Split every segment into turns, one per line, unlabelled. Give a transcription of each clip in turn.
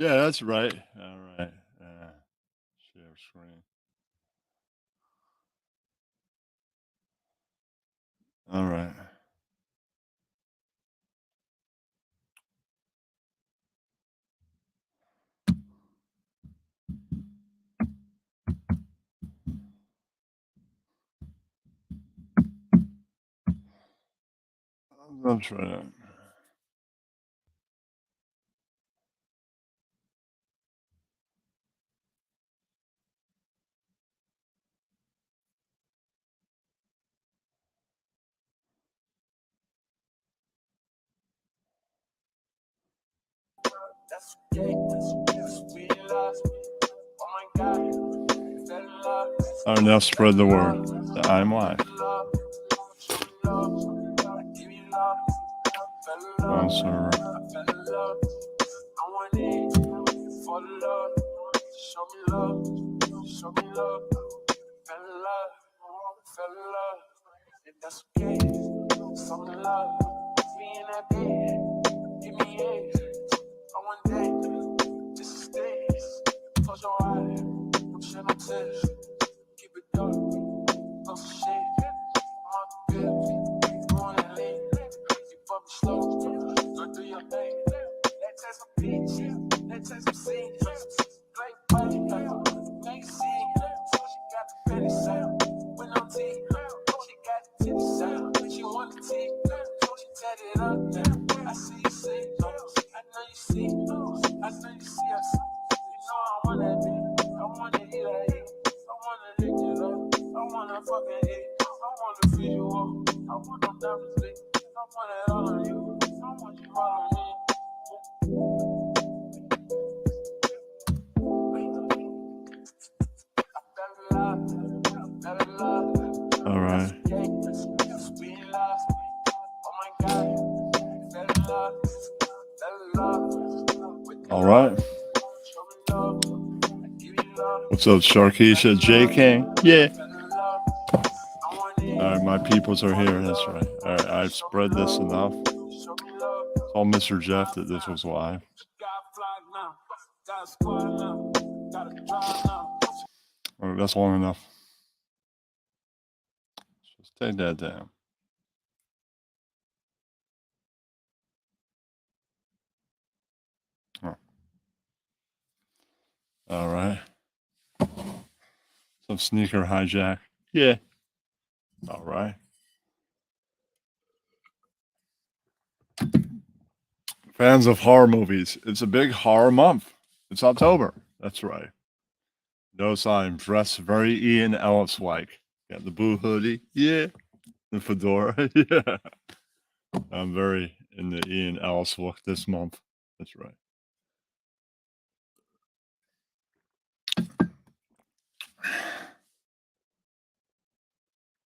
Yeah, that's right. All right. Share screen. All right. I'm trying. All right, now spread the word that I'm live. Sponsor. All right. All right. What's up, Sharkeisha? J King? Yeah. All right, my peoples are here. That's right. All right, I've spread this enough. Told Mr. Jeff that this was live. All right, that's long enough. Just take that down. Oh. All right. Some sneaker hijack. Yeah. All right. Fans of horror movies. It's a big horror month. It's October. That's right. Notice I'm dressed very Ian Ellis like. Got the blue hoodie. Yeah. The fedora. Yeah. I'm very in the Ian Ellis look this month. That's right.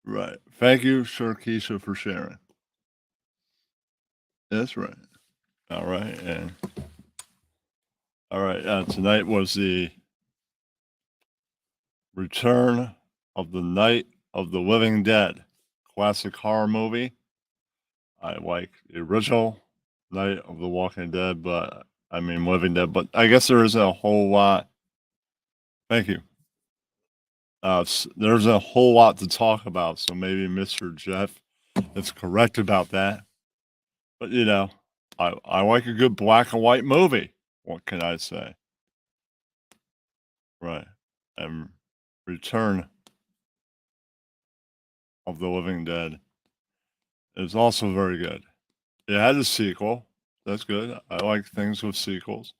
Right. Thank you, Sharkeisha, for sharing. That's right. All right. And all right. Tonight was the return of the Night of the Living Dead, classic horror movie. I like the original Night of the Walking Dead, but I mean Living Dead. But I guess there isn't a whole lot. Thank you. There's a whole lot to talk about, so maybe Mr. Jeff is correct about that. But you know, I like a good black and white movie. What can I say? Right. And Return of the Living Dead is also very good. It had a sequel. That's good. I like things with sequels.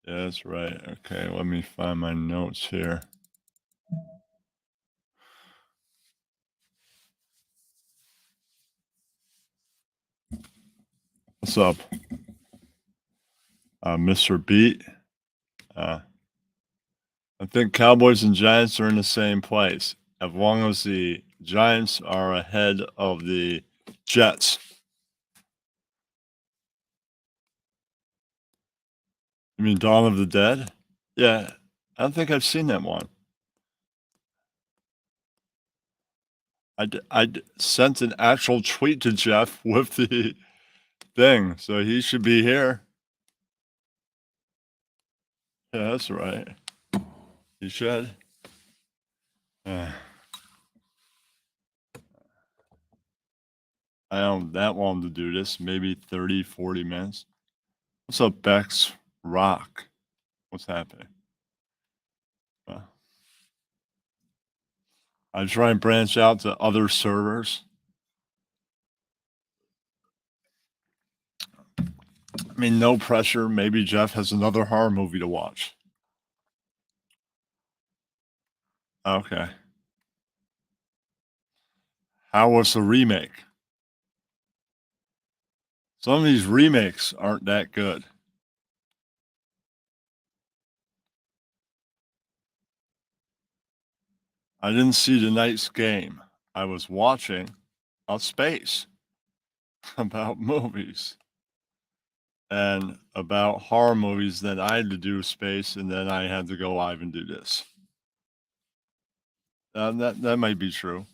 Yeah, that's right. Okay, let me find my notes here. What's up, Mr. Beat? I think Cowboys and Giants are in the same place as long as the Giants are ahead of the Jets. You mean Dawn of the Dead? Yeah, I don't think I've seen that one. I sent an actual tweet to Jeff with the thing, so he should be here. Yeah, that's right. You should. Uh, I don't that long to do this. Maybe 30, 40 minutes. What's up, Bex Rock? What's happening? Uh, I try and branch out to other servers. I mean, no pressure. Maybe Jeff has another horror movie to watch. Okay. How was the remake? Some of these remakes aren't that good. I didn't see tonight's game. I was watching a space about movies and about horror movies. Then I had to do space, and then I had to go live and do this. That might be true.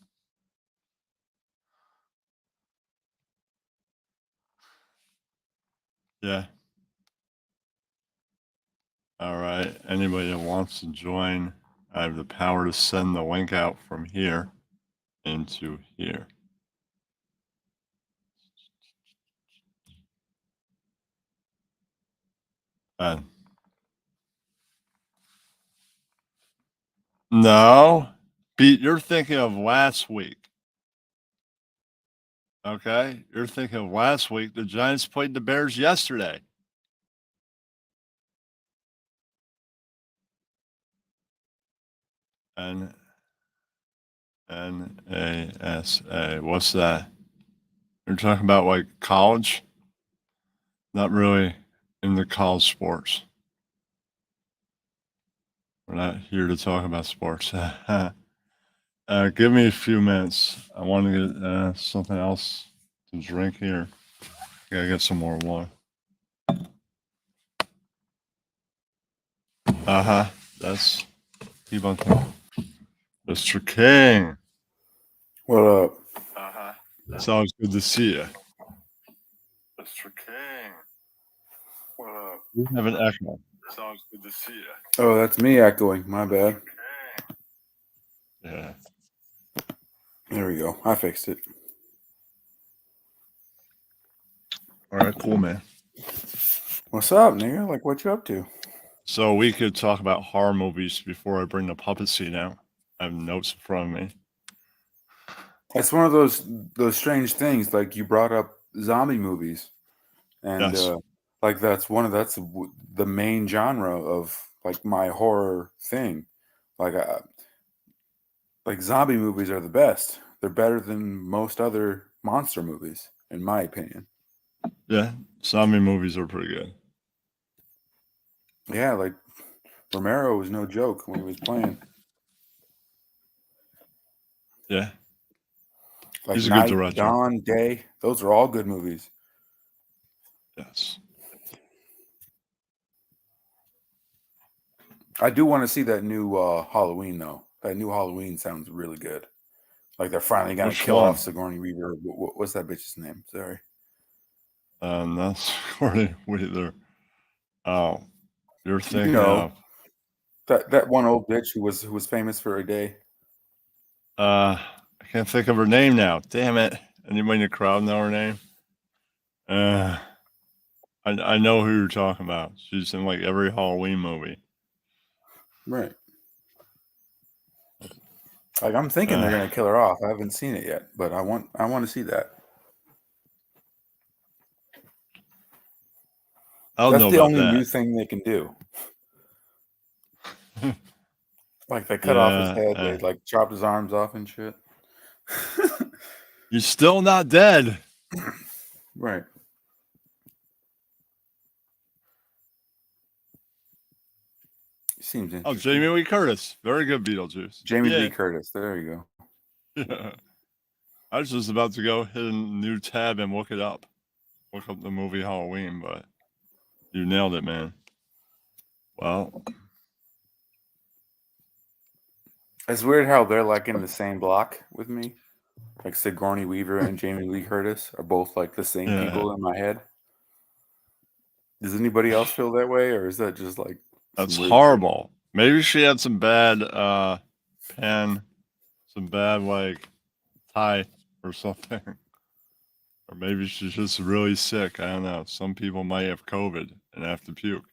Yeah. All right. Anybody that wants to join, I have the power to send the link out from here into here. No, Pete, you're thinking of last week. Okay, you're thinking of last week. The Giants played the Bears yesterday. NASA. What's that? You're talking about like college? Not really in the college sports. We're not here to talk about sports. Give me a few minutes. I want to get something else to drink here. Gotta get some more water. That's keep on talking. Mr. King.
What up?
It's always good to see you. Mr. King. What up? You have an echo. It's always good to see you.
Oh, that's me echoing. My bad.
Yeah.
There we go. I fixed it.
All right, cool, man.
What's up, nigga? Like, what you up to?
So we could talk about horror movies before I bring the puppet seat out. I have notes in front of me.
It's one of those strange things. Like you brought up zombie movies, and
Yes.
like that's the main genre of like my horror thing. Like zombie movies are the best. They're better than most other monster movies, in my opinion.
Yeah, zombie movies are pretty good.
Yeah, like Romero was no joke when he was playing.
Yeah.
Like
He's a good
Night,
director.
Dawn, Day. Those are all good movies.
Yes.
I do want to see that new Halloween though. That new Halloween sounds really good. Like they're finally gonna
Which
kill
one?
off Sigourney Weaver. What's that bitch's name? Sorry.
That's Sigourney Weaver. Oh, you're
You
thinking
know
of
that one old bitch who was famous for a day.
I can't think of her name now. Damn it. Anybody in the crowd know her name? I know who you're talking about. She's in like every Halloween movie.
Right. Like I'm thinking they're gonna kill her off. I haven't seen it yet, but I want to see that.
I don't
That's
know
the
about
only
that.
new thing they can do. Like they cut off his
Yeah,
head, they like chopped his arms off and shit.
you're still not dead.
Right. Seems
Oh,
interesting.
Jamie Lee Curtis. Very good, Beetlejuice.
Jamie
Yeah.
Lee Curtis. There you go.
Yeah. I was just about to go hit a new tab and look it up. Look up the movie Halloween, but you nailed it, man. Well,
It's weird how they're like in the same block with me. Like Sigourney Weaver and Jamie Lee Curtis are both like the same
yeah.
people in my head. Does anybody else feel that way, or is that just like
That's
weird shit.
horrible. Maybe she had some bad pen, some bad like tie or something. Or maybe she's just really sick. I don't know. Some people might have COVID and have to puke.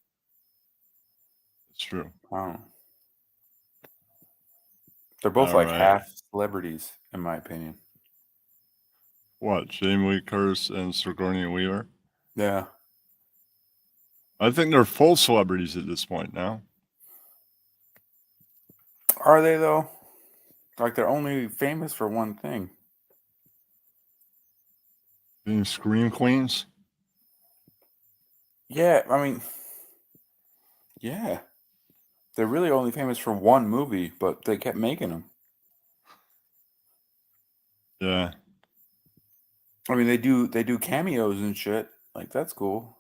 It's true.
Oh. They're both
All
like
right.
half celebrities, in my opinion.
What? Jamie Lee Curtis and Sigourney Weaver?
Yeah.
I think they're full celebrities at this point now.
Are they though? Like they're only famous for one thing.
Being scream queens.
Yeah, I mean, yeah. They're really only famous for one movie, but they kept making them.
Yeah.
I mean, they do cameos and shit. Like that's cool.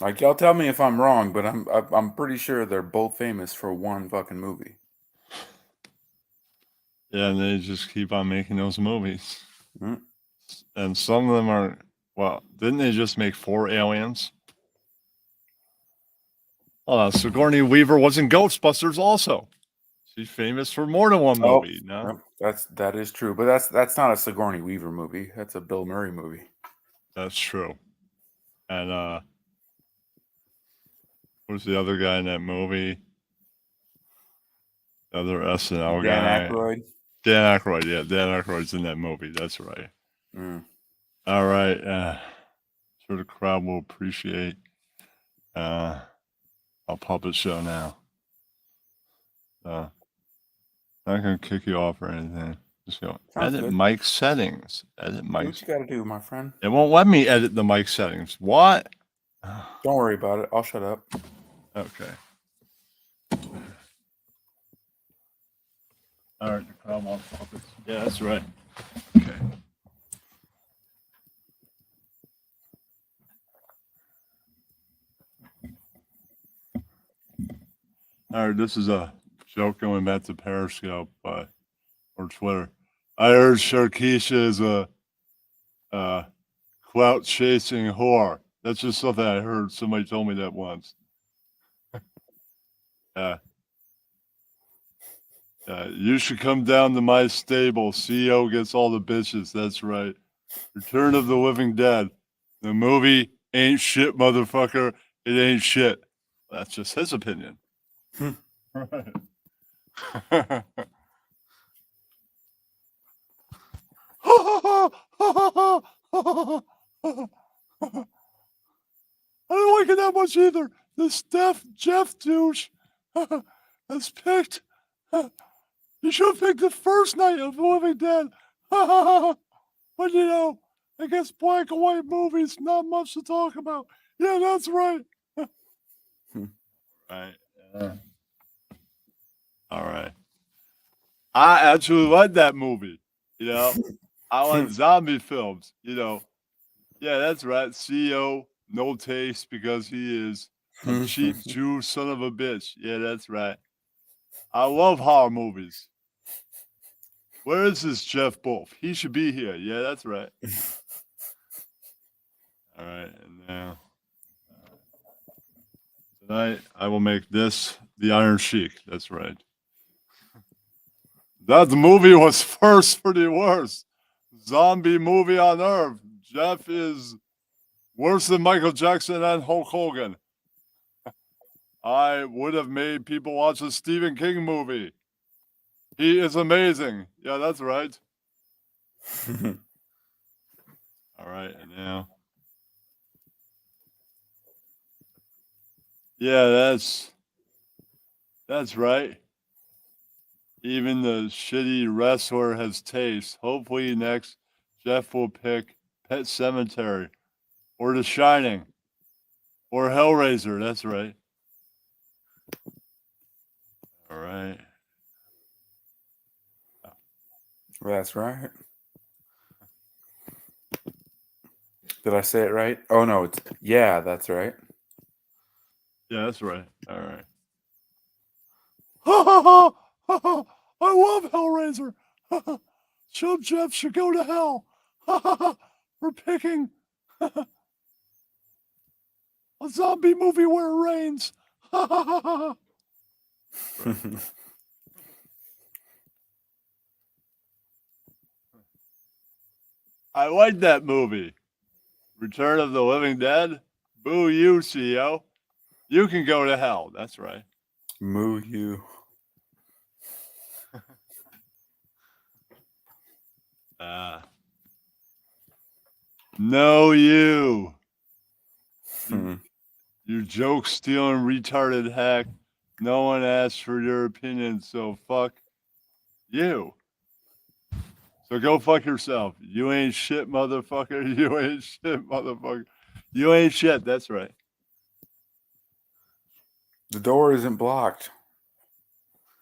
Like y'all tell me if I'm wrong, but I'm pretty sure they're both famous for one fucking movie.
Yeah, and they just keep on making those movies.
Mm.
And some of them are, well, didn't they just make 4 Aliens? Sigourney Weaver was in Ghostbusters also. She's famous for more than one movie. No,
that is true, but that's not a Sigourney Weaver movie. That's a Bill Murray movie.
that's true. And who's the other guy in that movie? The other SNL
Dan
guy.
Aykroyd.
Dan Aykroyd. Yeah, Dan Aykroyd's in that movie. That's right.
Mm.
All right. Sure the crowd will appreciate our puppet show now. Not gonna kick you off or anything. Just go
Sounds
edit
good.
mic settings. Edit
Do
mic.
what you got to do, my friend.
It won't let me edit the mic settings. What?
Don't worry about it. I'll shut up.
Okay. All right, the crowd wants puppets. Yeah, that's right. Okay. All right, this is a joke going back to Periscope or Twitter. I heard Sharkeisha is a clout chasing whore. That's just something I heard. Somebody told me that once. You should come down to my stable. CEO gets all the bitches. That's right. Return of the Living Dead. The movie ain't shit, motherfucker. It ain't shit. That's just his opinion. Right. I don't like it that much either. This Jeff douche has picked. He should have picked the first night of the Living Dead. But you know, I guess black and white movies, not much to talk about. Yeah, that's right. Right. All right. I actually like that movie. You know, I like zombie films. You know, yeah, that's right. CEO, no taste because he is a cheap Jew son of a bitch. Yeah, that's right. I love horror movies. Where is this Jeff Wolf? He should be here. Yeah, that's right. All right, and now tonight I will make this the Iron Sheik. That's right. That movie was first for the worst zombie movie on earth. Jeff is worse than Michael Jackson and Hulk Hogan. I would have made people watch a Stephen King movie. He is amazing. Yeah, that's right. All right, and now. Yeah, that's right. Even the shitty wrestler has taste. Hopefully next Jeff will pick Pet Cemetery or The Shining or Hellraiser. That's right. All right.
That's right. Did I say it right? Oh no, it's yeah, that's right.
Yeah, that's right. All right. Ha ha ha ha ha! I love Hellraiser. Ha ha! Chub Jeff should go to hell. Ha ha ha! For picking. A zombie movie where it rains. Ha ha ha ha. I like that movie. Return of the Living Dead. Boo you, CEO. You can go to hell. That's right.
Moo you.
No, you.
Hmm.
You joke stealing retarded hack. No one asked for your opinion, so fuck you. So go fuck yourself. You ain't shit, motherfucker. You ain't shit, motherfucker. You ain't shit. That's right.
The door isn't blocked.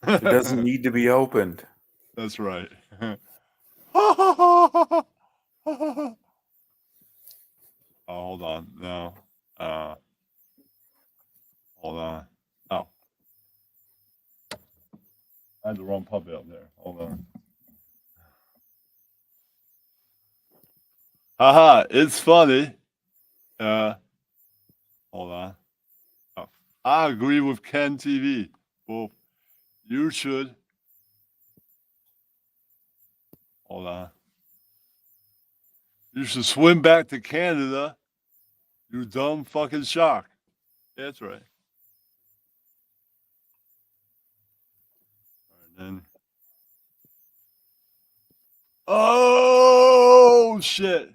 It doesn't need to be opened.
That's right. Oh, hold on. No. Hold on. Oh. I had the wrong puppy up there. Hold on. Haha, it's funny. Hold on. Oh. I agree with Ken TV. Well, you should. Hold on. You should swim back to Canada. You dumb fucking shark. That's right. All right, then. Oh shit!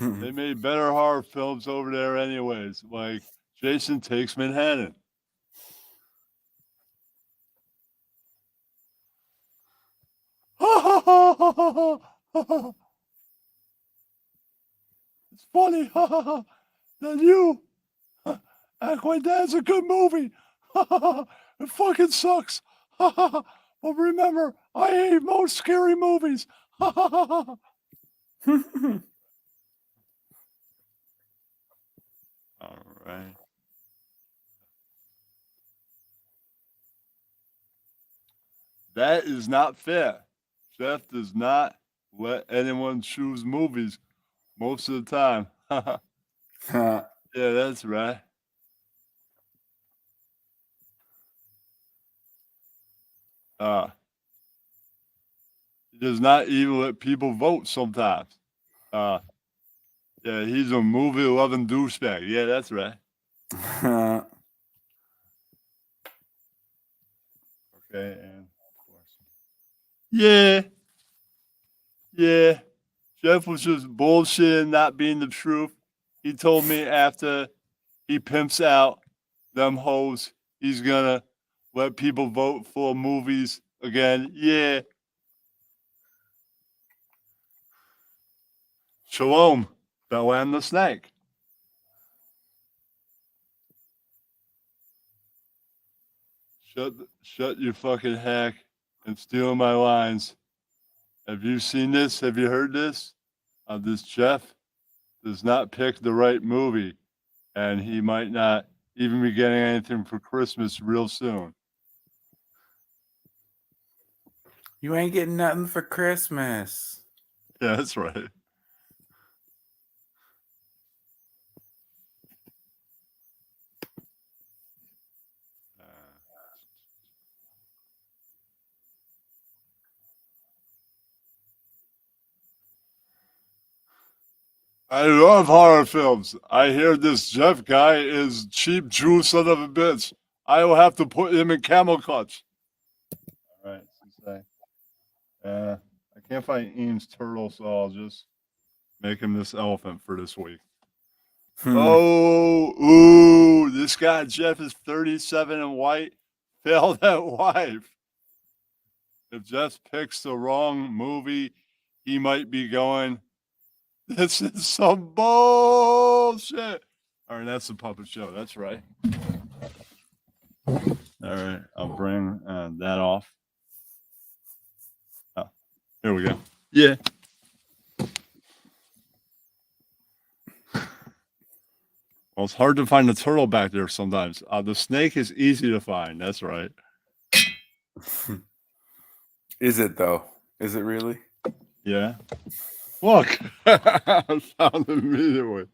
They made better horror films over there, anyways. Like Jason Takes Manhattan. It's funny. Then you act like that's a good movie. It fucking sucks. But remember, I hate most scary movies. All right. That is not fair. Jeff does not let anyone choose movies most of the time. Yeah, that's right. He does not even let people vote sometimes. Yeah, he's a movie loving douchebag. Yeah, that's right. Okay, and of course. Yeah. Yeah. Jeff was just bullshitting, not being the truth. He told me after he pimps out them hoes, he's gonna let people vote for movies again. Yeah. Shalom, Bella and the Snake. Shut your fucking hack and steal my lines. Have you seen this? Have you heard this? This Jeff does not pick the right movie, and he might not even be getting anything for Christmas real soon.
You ain't getting nothing for Christmas.
Yeah, that's right. I love horror films. I hear this Jeff guy is cheap Jew son of a bitch. I will have to put him in camel clutch. All right, I can't find Eames turtle, so I'll just make him this elephant for this week. Oh, ooh, this guy Jeff is 37 and white. Failed at wife. If Jeff picks the wrong movie, he might be going, this is some bullshit. All right, that's the puppet show. That's right. All right, I'll bring that off. Oh, here we go. Yeah. Well, it's hard to find the turtle back there sometimes. The snake is easy to find. That's right.
Is it though? Is it really?
Yeah. Look, I found it immediately.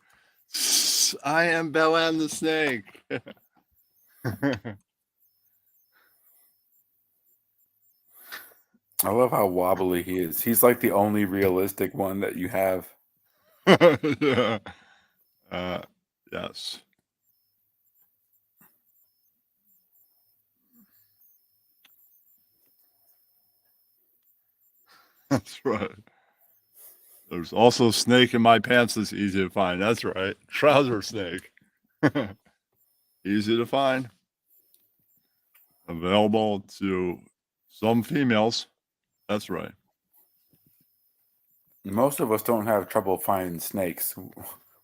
Yes, I am Bella and the Snake.
I love how wobbly he is. He's like the only realistic one that you have.
Yeah. Yes. That's right. There's also snake in my pants that's easy to find. That's right. Trouser snake. Easy to find. Available to some females. That's right.
Most of us don't have trouble finding snakes.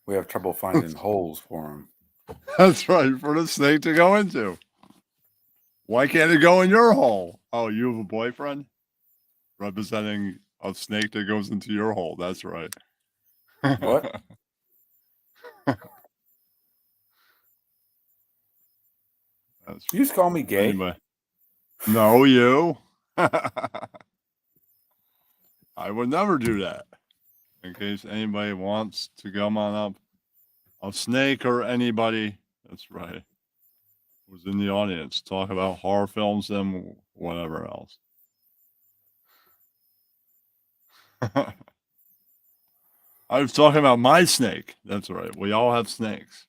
We have trouble finding holes for them.
That's right. For the snake to go into. Why can't it go in your hole? Oh, you have a boyfriend? Representing a snake that goes into your hole. That's right.
What?
That's
You just call me gay?
anyway. No, you. I would never do that. In case anybody wants to come on up, a snake or anybody. That's right. Who's in the audience? Talk about horror films and whatever else. I was talking about my snake. That's right. We all have snakes.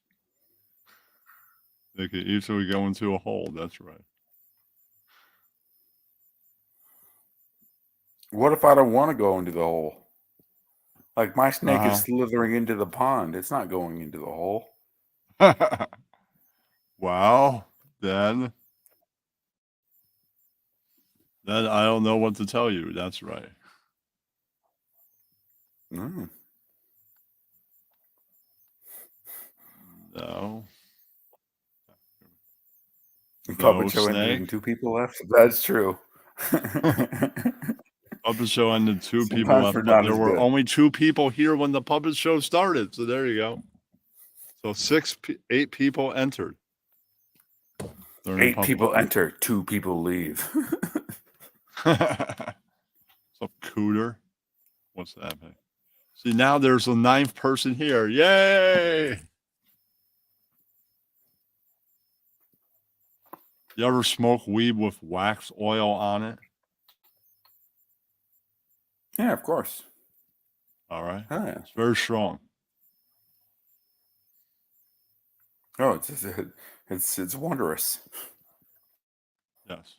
They could easily go into a hole. That's right.
What if I don't want to go into the hole? Like my snake
Uh-huh.
is slithering into the pond. It's not going into the hole.
Well, then I don't know what to tell you. That's right.
Mm.
No.
The
No
puppet show ended and
snake.
2 people left. That's true.
Puppet show ended, 2 people
Sometimes
left,
we're
but
not
there
as
were
good.
only 2 people here when the puppet show started. So there you go. So 8 people entered.
8 people enter, 2 people leave.
What's up, Cooter? What's happening? See, now there's a 9th person here. Yay! You ever smoke weed with wax oil on it?
Yeah, of course.
All right.
Oh, yeah.
It's very strong.
Oh, it's wondrous.
Yes.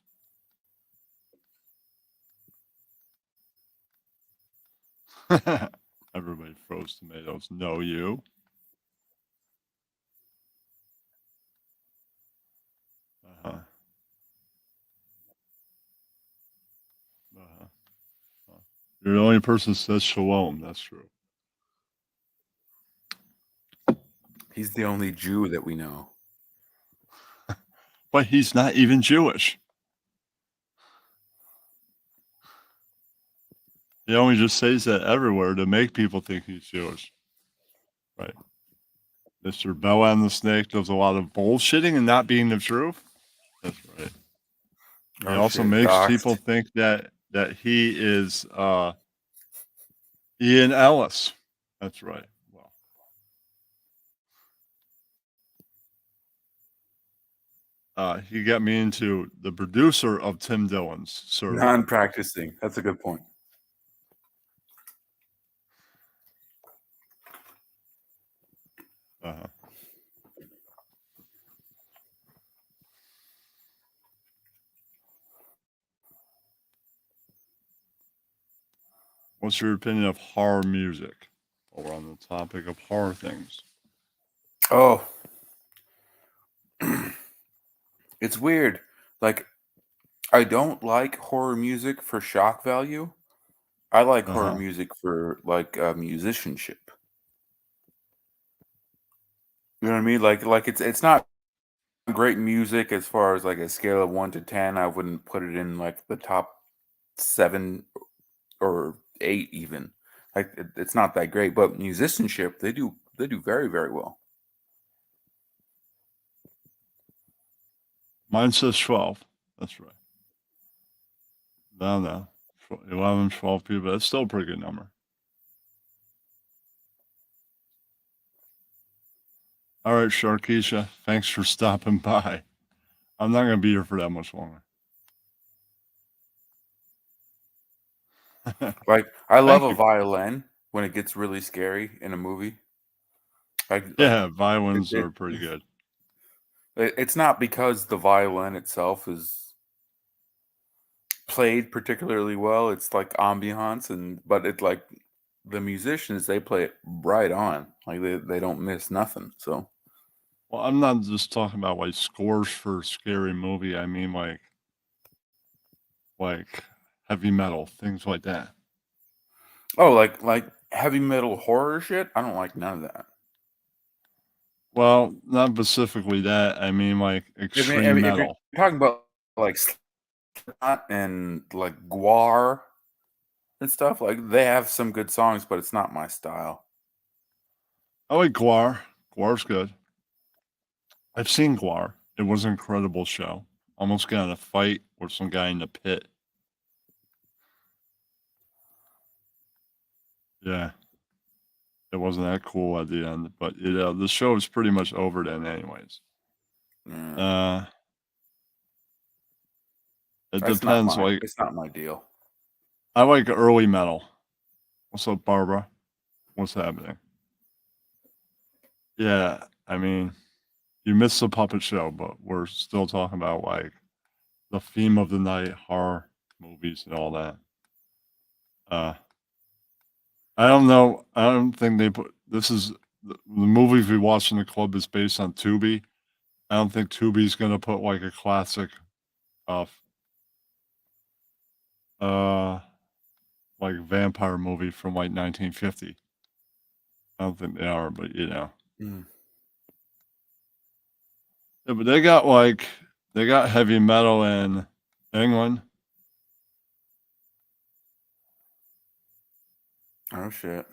Everybody throws tomatoes. No, you. Uh-huh. Uh-huh. You're the only person that says shalom. That's true.
He's the only Jew that we know.
But he's not even Jewish. He only just says that everywhere to make people think he's Jewish. Right. Mr. Bella and the Snake does a lot of bullshitting and not being the truth. That's right. He also makes people think that he is Ian Ellis. That's right. Well, he got me into the producer of Tim Dillon's survey.
Non-practicing. That's a good point.
Uh-huh. What's your opinion of horror music? While we're on the topic of horror things.
Oh. It's weird. Like, I don't like horror music for shock value. I like horror music for, like, musicianship. You know what I mean? Like it's not great music as far as, like, a scale of 1 to 10. I wouldn't put it in, like, the top 7 or 8 even. Like, it's not that great, but musicianship, they do very, very well.
Mine says 12. That's right. No. 11, 12 people. That's still a pretty good number. All right, Sharkeisha, thanks for stopping by. I'm not gonna be here for that much longer.
Like I love
Thank
a
you.
violin when it gets really scary in a movie. Like
Yeah,
it,
violins
it
are pretty good.
it's not because the violin itself is played particularly well. It's like ambiance but it's like the musicians they play it right on. Like they don't miss nothing. So
Well, I'm not just talking about like scores for a scary movie. I mean like heavy metal, things like that.
oh, like heavy metal horror shit. I don't like none of that.
Well, not specifically that. I mean like extreme
If you're
metal.
talking about like Slipknot and like Guar and stuff, like they have some good songs, but it's not my style.
I like Guar. Guar's good. I've seen Guar. It was an incredible show. Almost got in a fight with some guy in the pit. Yeah, it wasn't that cool at the end, but the show is pretty much over then, anyways.
Mm,
Uh, it depends. Like
it's not my deal.
I like early metal. What's up, Barbara? What's happening? Yeah, I mean, you missed the puppet show, but we're still talking about like the theme of the night, horror movies, and all that. Uh, I don't know. I don't think they put this is the movies we watch in the club is based on Tubi. I don't think Tubi's gonna put like a classic of uh like vampire movie from like 1950. I don't think they are, but
Mm.
yeah, but they got heavy metal in England.
Oh shit.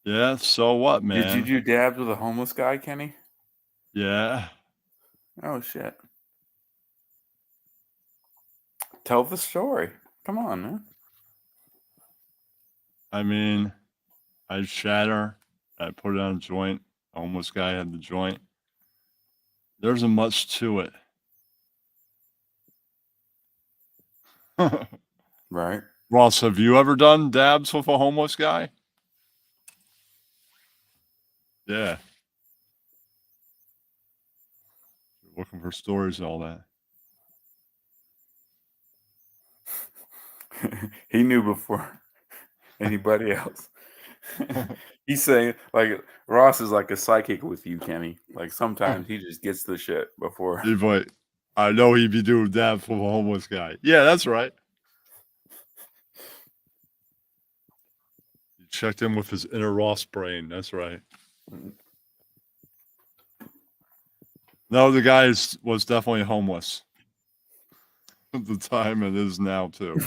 Yeah, so what,
Did you
man?
do dabs with a homeless guy, Kenny?
Yeah,
Oh shit. Tell the story. Come on, man.
I mean, I shatter. I put it on a joint. Homeless guy had the joint. There isn't much to it.
Right.
Ross, have you ever done dabs with a homeless guy? Yeah. You're looking for stories and all that.
He knew before anybody else. He's saying like Ross is like a psychic with you, Kenny. Like sometimes he just gets the shit before.
He'd be like, I know he'd be doing dabs with a homeless guy. Yeah, that's right. He checked in with his inner Ross brain. That's right. No, the guy was definitely homeless at the time and is now too.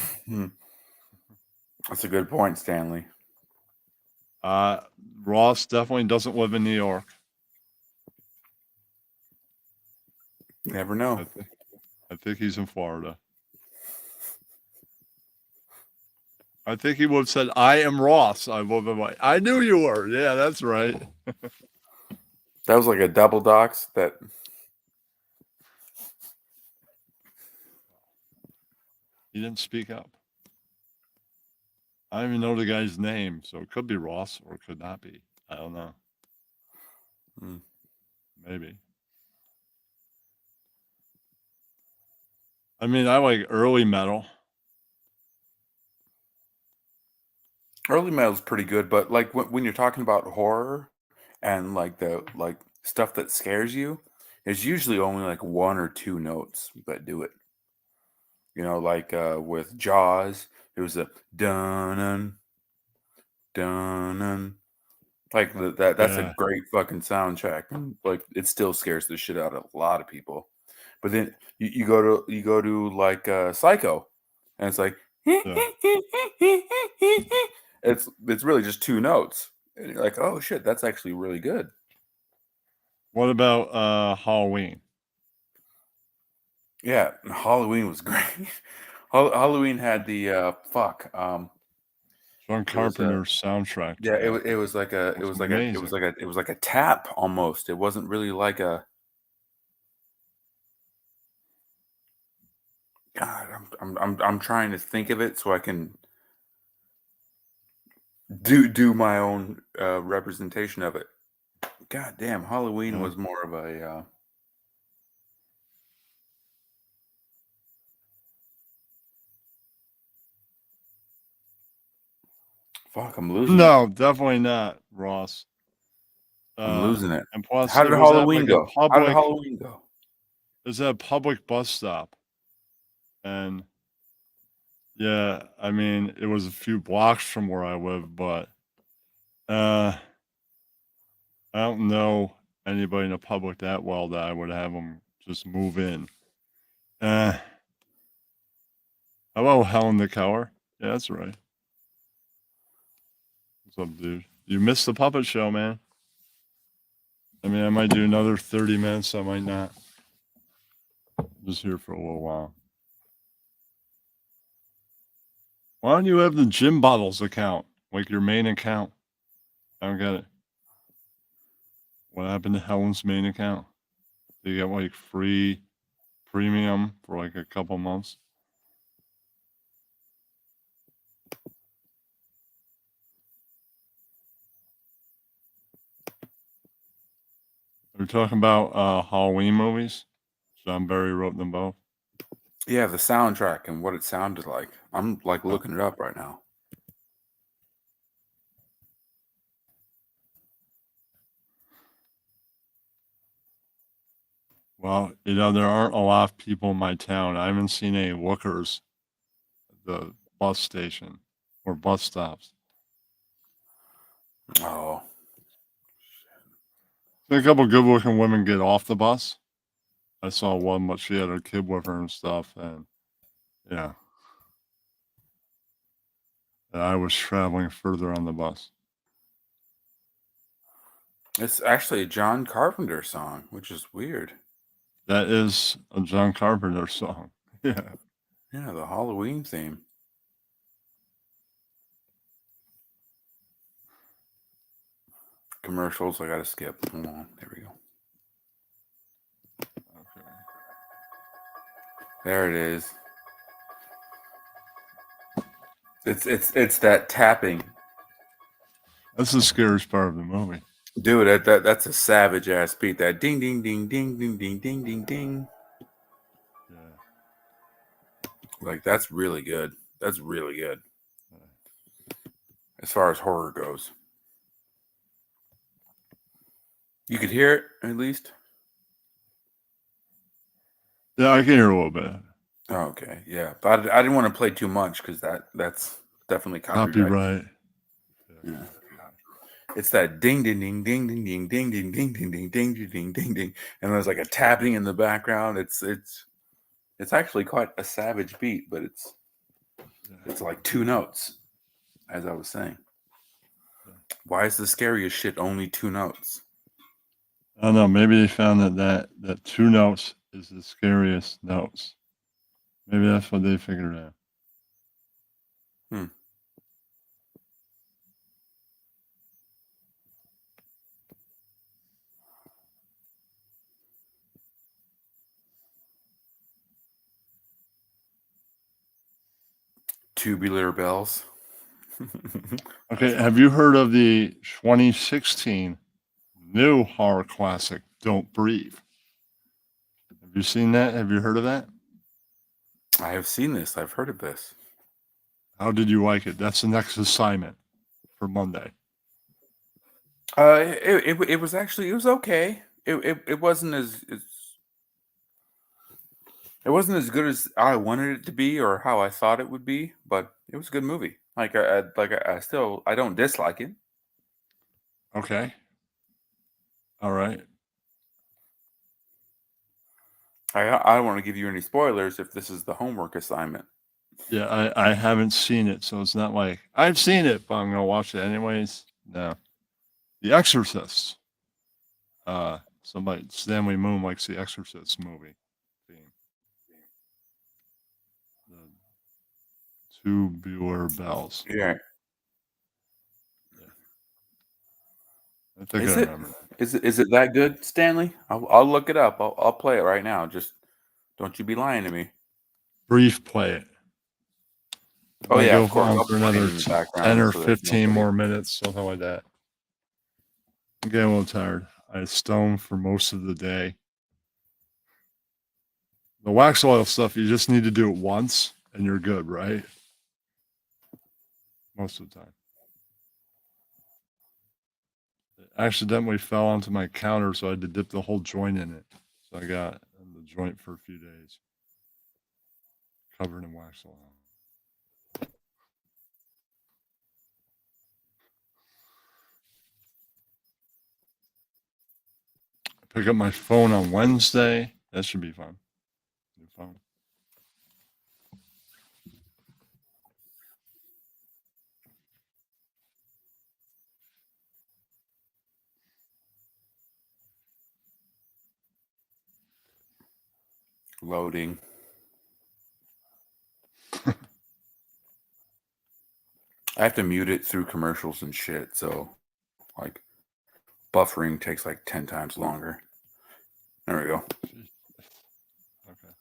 That's a good point, Stanley.
Ross definitely doesn't live in New York.
Never know.
I think he's in Florida. I think he would have said, I am Ross. I would have been like, I knew you were. Yeah, that's right.
That was like a double dox that
He didn't speak up. I don't even know the guy's name, so it could be Ross or it could not be. I don't know. Maybe. I mean, I like early metal.
early metal's pretty good, but like when you're talking about horror and like the like stuff that scares you, there's usually only like one or two notes that do it. You know, like with Jaws, it was a dun dun. Like that's a
Yeah.
great fucking soundtrack, and like it still scares the shit out of a lot of people. But then you go to like Psycho, and it's like
Yeah.
it's really just two notes, and you're like, oh shit, that's actually really good.
What about Halloween?
Yeah, Halloween was great. Halloween had the fuck.
John
It was a
Carpenter's soundtrack to
yeah.
that.
It was like a
It was amazing.
it was like a tap almost. It wasn't really like a. God, I'm trying to think of it so I can do my own representation of it. God damn, Halloween
Yeah.
was more of a. Fuck, I'm losing it.
No, definitely not, Ross.
I'm losing it.
And plus,
How
it
did
was at
Halloween
like a
go? How did
public.
Halloween go?
It was at a public bus stop, and yeah, I mean, it was a few blocks from where I live, but uh, I don't know anybody in the public that well that I would have them just move in. Uh, Hello, Helen the Keller. Yeah, that's right. What's up, dude? You missed the puppet show, man. I mean, I might do another 30 minutes. I might not. I'm just here for a little while. Why don't you have the Gym Bottles account, like your main account? I don't get it. What happened to Helen's main account? Do you get like free premium for like a couple months? We're talking about Halloween movies. John Barry wrote them both.
Yeah, the soundtrack and what it sounded like. I'm like looking it up right now.
Well, you know, there aren't a lot of people in my town. I haven't seen any lookers at the bus station or bus stops.
Oh,
A couple good looking women get off the bus. I saw one, but she had her kid with her and stuff. And yeah. And I was traveling further on the bus.
it's actually a John Carpenter song, which is weird.
That is a John Carpenter song. Yeah.
Yeah, the Halloween theme. Commercials, I gotta skip. Hold on. There we go.
Okay.
There it is. It's that tapping.
That's the scariest part of the movie.
Dude, that's a savage ass beat. That ding ding ding ding ding ding ding ding ding.
Yeah.
Like that's really good. That's really good.
Yeah.
As far as horror goes. You could hear it at least.
Yeah, I can hear a little bit.
Oh, okay, yeah, but I didn't want to play too much because that's definitely copyright.
Copyright.
Yeah. It's that ding ding ding ding ding ding ding ding ding ding ding ding ding ding ding, and there's like a tapping in the background. It's actually quite a savage beat, but it's like two notes, as I was saying. Why is the scariest shit only two notes?
I don't know. Maybe they found that two notes is the scariest notes. Maybe that's what they figured out.
Tubular bells.
Okay, have you heard of the 2016 new horror classic, Don't Breathe? Have you seen that? Have you heard of that?
I have seen this. I've heard of this.
How did you like it? That's the next assignment for Monday.
It was actually it was okay. It wasn't as it wasn't as good as I wanted it to be or how I thought it would be, but it was a good movie. Like I still I don't dislike it.
Okay. All right.
I don't want to give you any spoilers if this is the homework assignment.
Yeah, I haven't seen it, so it's not like I've seen it, but I'm gonna watch it anyways. No. The Exorcist. Somebody Stanley Moon likes the Exorcist movie theme. Tubular Bells.
Yeah.
I think
Is
I
it?
remember that.
Is it that good, Stanley? I'll look it up. I'll play it right now. Just don't you be lying to me.
Brief play it.
Oh
I
yeah,
go
of course.
on
I'll
for
play it
another
in the
10
background
or
so there's
15
nobody.
more minutes, something like that. I'm getting a little tired. I stoned for most of the day. The wax oil stuff, you just need to do it once and you're good, right? Most of the time. It accidentally fell onto my counter, so I had to dip the whole joint in it. So I got the joint for a few days, covered in wax oil. I pick up my phone on Wednesday. That should be fun. New phone.
Loading. I have to mute it through commercials and shit, so like buffering takes like 10 times longer. There we go.
Okay.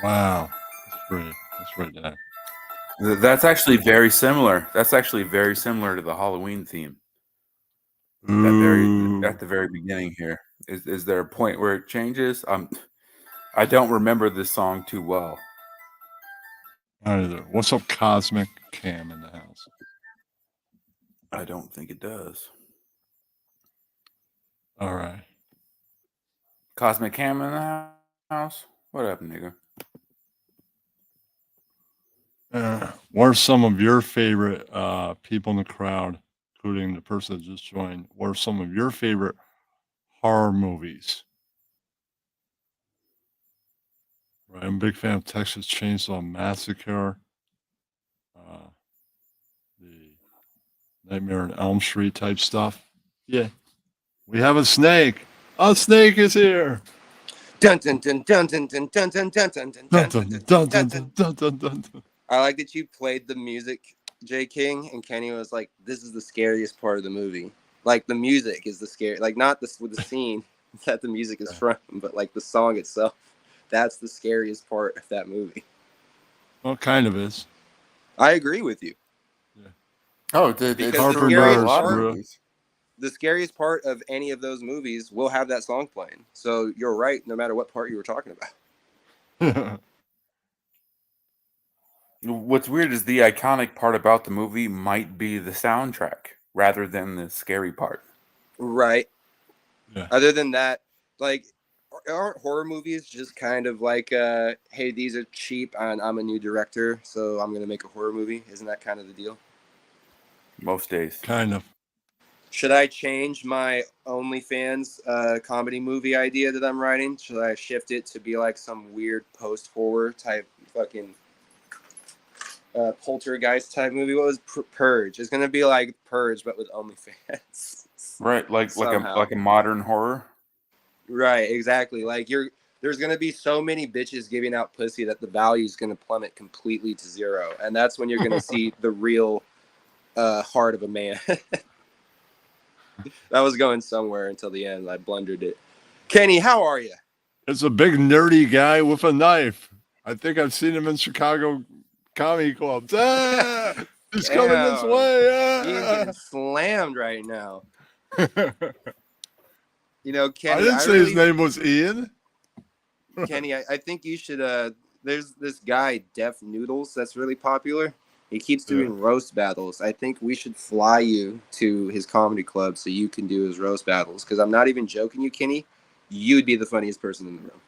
Wow. That's pretty damn.
That's actually very similar. That's actually very similar to the Halloween theme. At the very beginning here. Is there a point where it changes? I don't remember this song too well.
Either. What's up, Cosmic Cam in the house?
I don't think it does.
All right.
Cosmic Cam in the house? What up, nigga?
What are some of your favorite people in the crowd, including the person that just joined? What are some of your favorite horror movies? Right, I'm a big fan of Texas Chainsaw Massacre, the Nightmare on Elm Street type stuff. Yeah, we have a snake. A snake is here.
Dun dun dun dun dun dun dun dun dun dun dun
Dun,
dun
dun,
dun
dun,
dun
dun,
dun.
dun, dun, dun, dun.
I like that you played the music, J. King, and Kenny was like, "This is the scariest part of the movie. Like the music is the scary, like not this with the scene that the music is from, but like the song itself. That's the scariest part of that movie."
Well, it kind of is.
I agree with you.
Oh,
Because the
Carpenter's
scariest
lot of
part,
Brew.
movies.
the scariest part of any of those movies will have that song playing. So you're right, no matter what part you were talking about.
What's weird is the iconic part about the movie might be the soundtrack rather than the scary part.
Right.
Yeah.
Other than that, like, aren't horror movies just kind of like, hey, these are cheap and I'm a new director, so I'm going to make a horror movie? Isn't that kind of the deal?
Most days.
Kind of.
Should I change my OnlyFans comedy movie idea that I'm writing? Should I shift it to be like some weird post-horror type fucking poltergeist type movie? What was Purge? It's going to be like Purge, but with OnlyFans.
Right, like
Somehow.
a modern horror.
Right, exactly. Like there's gonna be so many bitches giving out pussy that the value is gonna plummet completely to zero, and that's when you're gonna see the real heart of a man. That was going somewhere until the end. I blundered it. Kenny, how are you?
It's a big nerdy guy with a knife. I think I've seen him in Chicago comedy clubs. Ah, he's coming this
Damn.
way.
Ian's
Ah.
getting slammed right now. You know,
I
Kenny,
didn't say his name was Ian.
Kenny, I think you should. There's this guy, Def Noodles, that's really popular. He keeps doing roast battles. I think we should fly you to his comedy club so you can do his roast battles. Because I'm not even joking you, Kenny. You'd be the funniest person in the room.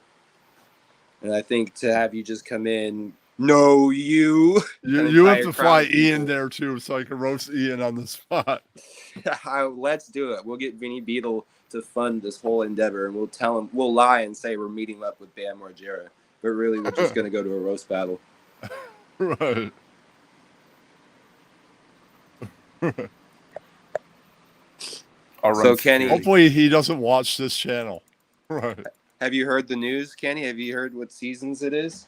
And I think to have you just come in, no, you.
You have to fly Ian there too, so I can roast Ian on the spot.
Let's do it. We'll get Vinny Beetle to fund this whole endeavor, and we'll tell him, we'll lie and say we're meeting up with Bam Margera, but really we're just going to go to a roast battle.
Right.
I'll
So,
run
Kenny-
security.
Hopefully, he doesn't watch this channel. Right.
Have you heard the news, Kenny? Have you heard what seasons it is?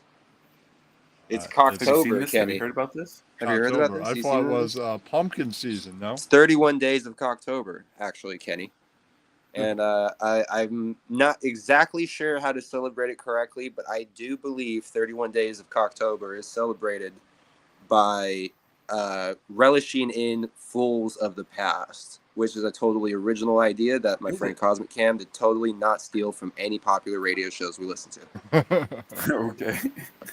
It's
Have
Have you seen
Cocktober,
this? Have
Kenny.
you heard about this?
Have you heard about
October.
this?
I
You
thought
seen
it was
this?
pumpkin season. No.
It's 31 days of Cocktober, actually, Kenny. And I'm not exactly sure how to celebrate it correctly, but I do believe 31 days of Cocktober is celebrated by relishing in fools of the past, which is a totally original idea that my
Is
friend
it?
Cosmic Cam did totally not steal from any popular radio shows we listen to.
Okay.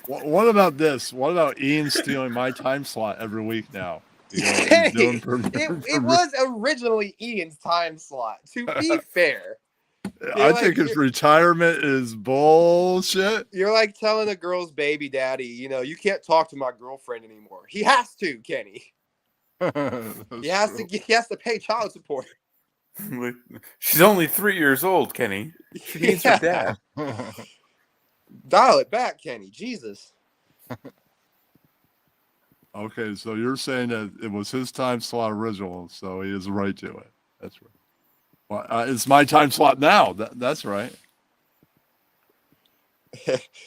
What about this? What about Ian stealing my time slot every week now? He's doing
It was originally Ian's time slot. To be fair,
I
like,
think his retirement is bullshit.
you're like telling a girl's baby daddy, you can't talk to my girlfriend anymore. He has to, Kenny. He has to pay child support.
She's only 3 years old, Kenny. She needs her dad.
Dial it back, Kenny. Jesus.
Okay, so you're saying that it was his time slot original, so he has a right to it. That's right. Well, it's my time slot now. That's right.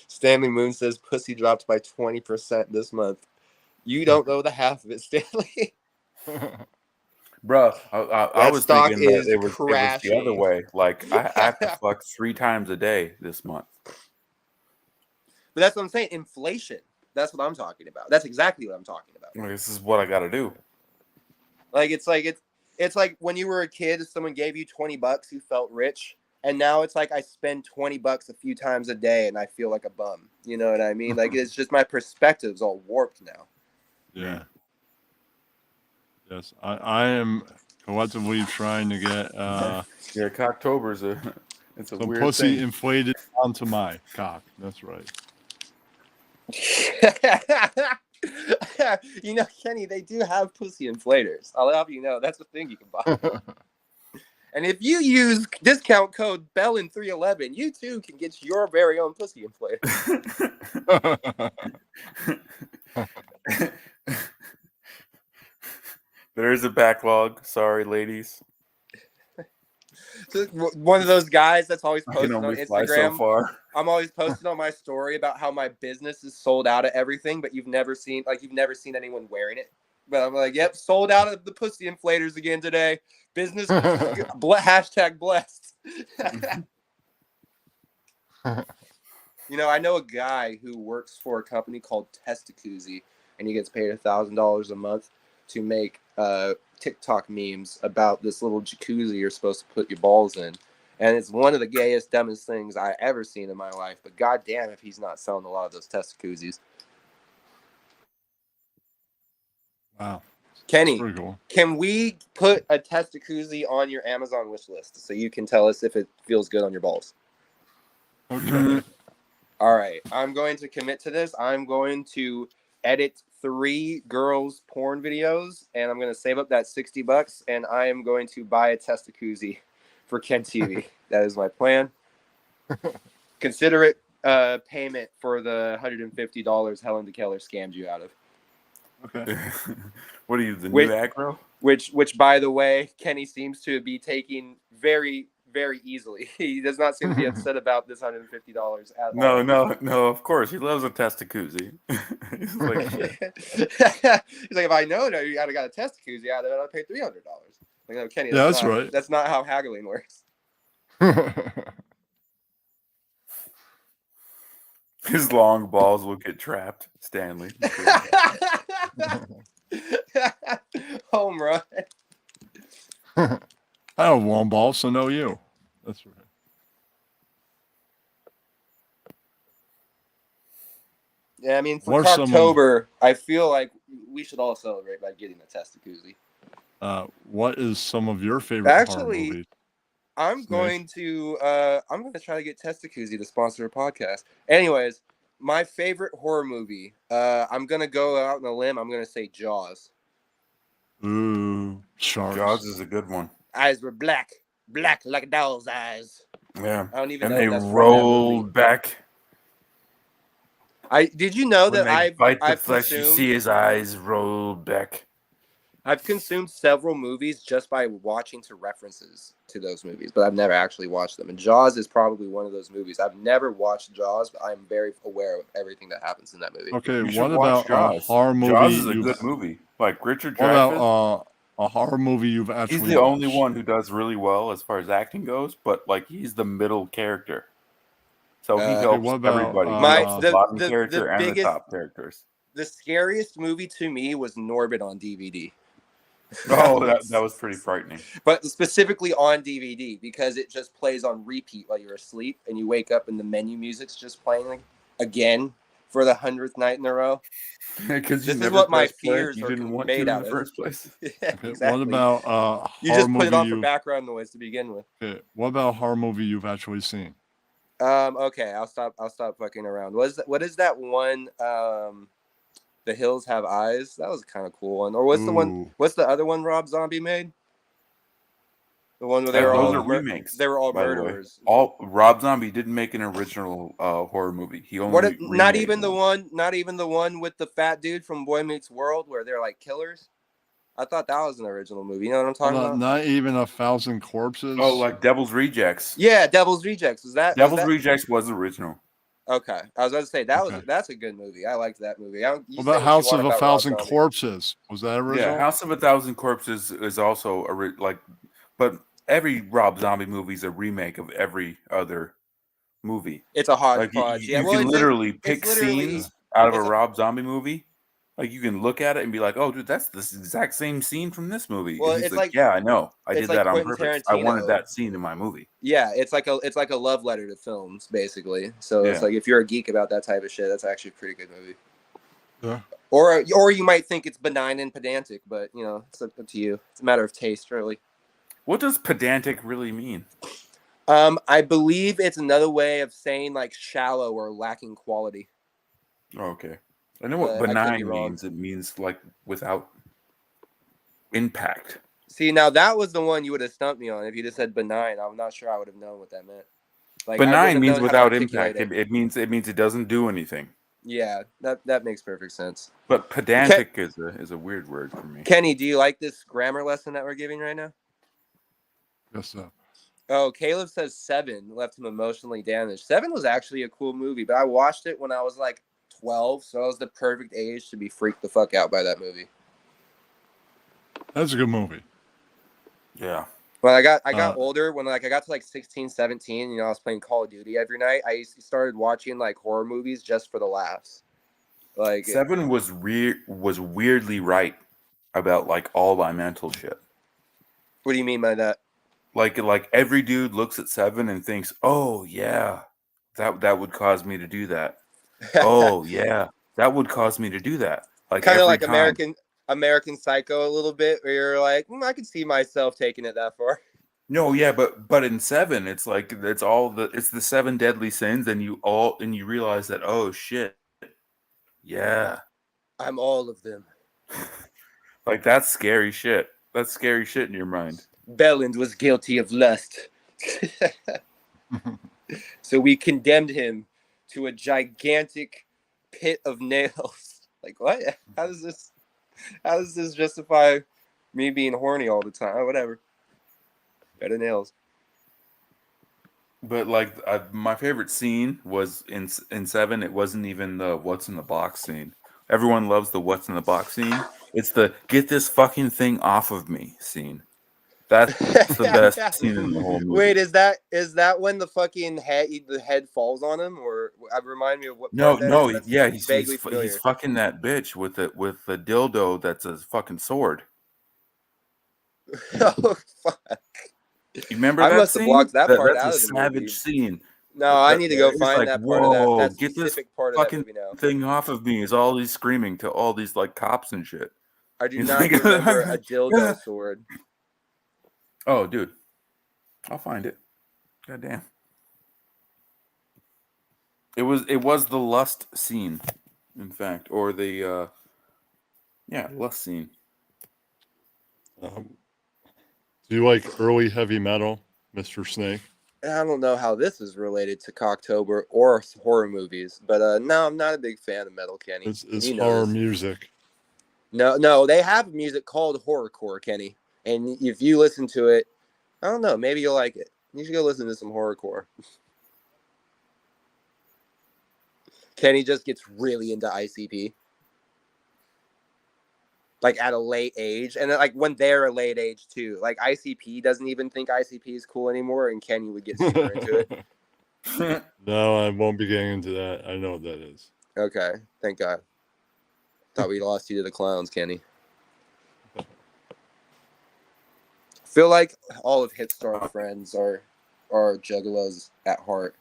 Stanley Moon says pussy dropped by 20% this month. You don't know the half of it, Stanley.
Bro, I
That
was
stock
thinking that
is
it was the other
crashing.
way. Like, I have to fuck 3 times a day this month.
But that's what I'm saying. Inflation. That's what I'm talking about. That's exactly what I'm talking about.
Like, this is what I got to do.
It's like when you were a kid, if someone gave you $20, you felt rich. And now it's like I spend $20 a few times a day and I feel like a bum. You know what I mean? Like, it's just my perspective's all warped now.
Yeah. Yes, I am collectively trying to get
Yeah, Cocktober's it's a
some
weird
pussy
thing.
inflated onto my cock. That's right.
Kenny, they do have pussy inflators. I'll have you know that's a thing you can buy. And if you use discount code BELLIN311, you too can get your very own pussy inflator.
There is a backlog. Sorry, ladies.
So, one of those guys that's always
I can
posting on
only fly so
Instagram.
far.
I'm always posting on my story about how my business is sold out of everything, but you've never seen anyone wearing it. But I'm like, yep, sold out of the pussy inflators again today. Business hashtag blessed. I know a guy who works for a company called Testacuzzi, and he gets paid $1,000 a month to make TikTok memes about this little jacuzzi you're supposed to put your balls in. And it's one of the gayest, dumbest things I ever seen in my life. But goddamn if he's not selling a lot of those Testacuzzis.
Wow.
Kenny,
Pretty cool.
can we put a Testacuzzi on your Amazon wish list so you can tell us if it feels good on your balls?
Okay.
All right. I'm going to commit to this. I'm going to edit 3 girls' porn videos, and I'm going to save up that $60, and I am going to buy a Testacuzzi for Ken TV. That is my plan. Consider it payment for the $150 Helen DeKellar scammed you out of.
Okay.
What are you, the
Wait.
new aggro?
Which, by the way, Kenny seems to be taking very, very easily. He does not seem to be upset about this $150 at all.
No, of course. He loves a Testacuzzi. He's like,
He's like, if I know that you got a Testacuzzi out of it, I'll pay $300. Like, no, Kenny,
Yeah, that's
not,
right.
That's not how haggling works.
his long balls will get trapped, Stanley.
Home run.
I have one ball, so no you. That's right.
Yeah, I mean, for
Or someone-
October, I feel like we should all celebrate by getting a Testacuzzi.
What is some of your favorite horror
Actually,
movies?
I'm
Nice.
going to try to get Testacuzzi to sponsor a podcast. Anyways, my favorite horror movie. I'm gonna go out on a limb. I'm gonna say Jaws.
Ooh, sharks.
Jaws is a good one.
Eyes were black like a doll's eyes.
Yeah.
I don't even
And
know.
they
if that's from that
roll
movie.
back.
Did you know
When
that
they bite the
I've
flesh, you
consumed-
see his eyes roll back.
I've consumed several movies just by watching to references to those movies, but I've never actually watched them. And Jaws is probably one of those movies. I've never watched Jaws, but I'm very aware of everything that happens in that movie.
Okay,
You should
what
watch
about a
Jaws.
horror movie?
Jaws is a
you've-
good movie. Like Richard
What
Dreyfuss.
about a horror movie you've actually
He's the only
watched?
one who does really well as far as acting goes, but like he's the middle character. So he
Okay,
helps
what about,
everybody. He
My-
helps
the-
the bottom
the
character and
biggest-
the top characters.
The scariest movie to me was Norbit on DVD.
Oh, that was pretty frightening.
But specifically on DVD because it just plays on repeat while you're asleep and you wake up and the menu music's just playing again for the 100th night in a row.
Because
This is what my fears
you
are
didn't want
made
to in
out
the
of.
first place.
Yeah,
Okay,
exactly.
What about a
you
horror
just put
movie
it on for
you've-
background noise to begin with.
okay, what about a horror movie you've actually seen?
Okay, I'll stop fucking around. What is that one The Hills Have Eyes? That was a kind of cool one. Or
Ooh.
what's the other one Rob Zombie made? The one where they
Yeah,
were
those
all
are remakes,
they were all
by the way.
murderers.
All Rob Zombie didn't make an original horror movie. He only
What? Not
remade
even the
one.
one with the fat dude from Boy Meets World, where they're like killers. I thought that was an original movie. You know what I'm talking about?
Not even 1,000 Corpses.
Oh, like Devil's Rejects.
Yeah, Devil's Rejects. Was that?
Devil's
was that?
Rejects was original.
Okay, I was about to say
Okay.
that's a good movie. I liked that movie.
What about House of 1,000 Corpses? Was that original?
Yeah, House of 1,000 Corpses is also but every Rob Zombie movie is a remake of every other movie.
It's a
Like
hodgepodge.
you
Yeah, well,
can
it's
literally
it's
pick
literally-
scenes out of a
it's a-
Rob Zombie movie. Like you can look at it and be like, "Oh, dude, that's this exact same scene from this movie."
Well,
And he's
it's
like,
like-
"Yeah, I know. I
it's
did
like
that on
Quentin
purpose. I wanted
Tarantino.
that scene in my movie."
Yeah, it's like a love letter to films, basically. So it's
Yeah.
like if you're a geek about that type of shit, that's actually a pretty good movie.
Yeah.
Or you might think it's benign and pedantic, but you know, it's up to you. It's a matter of taste, really.
What does pedantic really mean?
I believe it's another way of saying like shallow or lacking quality.
Oh, okay. I know what
I could be
benign
wrong.
means. It means like without impact.
See, now that was the one you would have stumped me on if you just said benign. I'm not sure I would have known what that meant. Like, I wouldn't
Benign
have
means
known how to
without
articulate
impact.
it.
It means it doesn't do anything.
Yeah, that makes perfect sense.
But pedantic is a weird word for me.
Kenny, do you like this grammar lesson that we're giving right now?
Yes, sir.
Oh, Caleb says 7 left him emotionally damaged. 7 was actually a cool movie, but I watched it when I was like 12, so I was the perfect age to be freaked the fuck out by that movie.
That's a good movie.
Yeah.
When I got older, when like I got to like 16, 17, you know, I was playing Call of Duty every night. I started watching like horror movies just for the laughs. Like
7 was weirdly right about like all my mental shit.
what do you mean by that?
Like every dude looks at 7 and thinks, "Oh yeah, that would cause me to do that." Oh yeah, that would cause me to do that. Like
Kind of
every
like
time.
American Psycho a little bit, where you're like, I could see myself taking it that far.
No, yeah, but in 7, it's like it's the 7 deadly sins, and you realize that, oh shit, yeah,
I'm all of them.
like that's scary shit. That's scary shit in your mind.
Belland was guilty of lust. So we condemned him to a gigantic pit of nails. Like what? How does this justify me being horny all the time? Oh, whatever. Better nails.
But like my favorite scene was in 7. It wasn't even the what's in the box scene. Everyone loves the what's in the box scene. It's the get this fucking thing off of me scene. That's the best scene in the whole movie.
Wait, is that when the fucking head falls on him, or remind me of what?
No,
part that
no,
is? That's
yeah,
vaguely familiar.
he's fucking that bitch with the dildo that's a fucking sword.
Oh fuck!
You remember
I
that
must have
scene?
blocked that part
that's
out
a
of the
savage
movie.
scene.
No, I need to go
It's
find
like,
that part of
whoa,
that
get this
specific part of that
fucking
movie now.
thing off of me. Is all these screaming to all these like cops and shit.
I do
He's
not
like-
remember a dildo sword.
Oh, dude, I'll find it. God damn. It was the lust scene, in fact, or the lust scene.
Do you like early heavy metal, Mr. Snake?
I don't know how this is related to Cocktober or horror movies, but no, I'm not a big fan of metal, Kenny.
It's
You know
horror
this.
music.
No, they have music called horrorcore, Kenny. And if you listen to it, I don't know, maybe you'll like it. You should go listen to some horrorcore. Kenny just gets really into ICP. Like at a late age, and then like when they're a late age too. Like ICP doesn't even think ICP is cool anymore, and Kenny would get super into it.
No, I won't be getting into that. I know what that is.
Okay, thank God. Thought we lost you to the clowns, Kenny. Feel like all of Hitstar friends are juggalos at heart,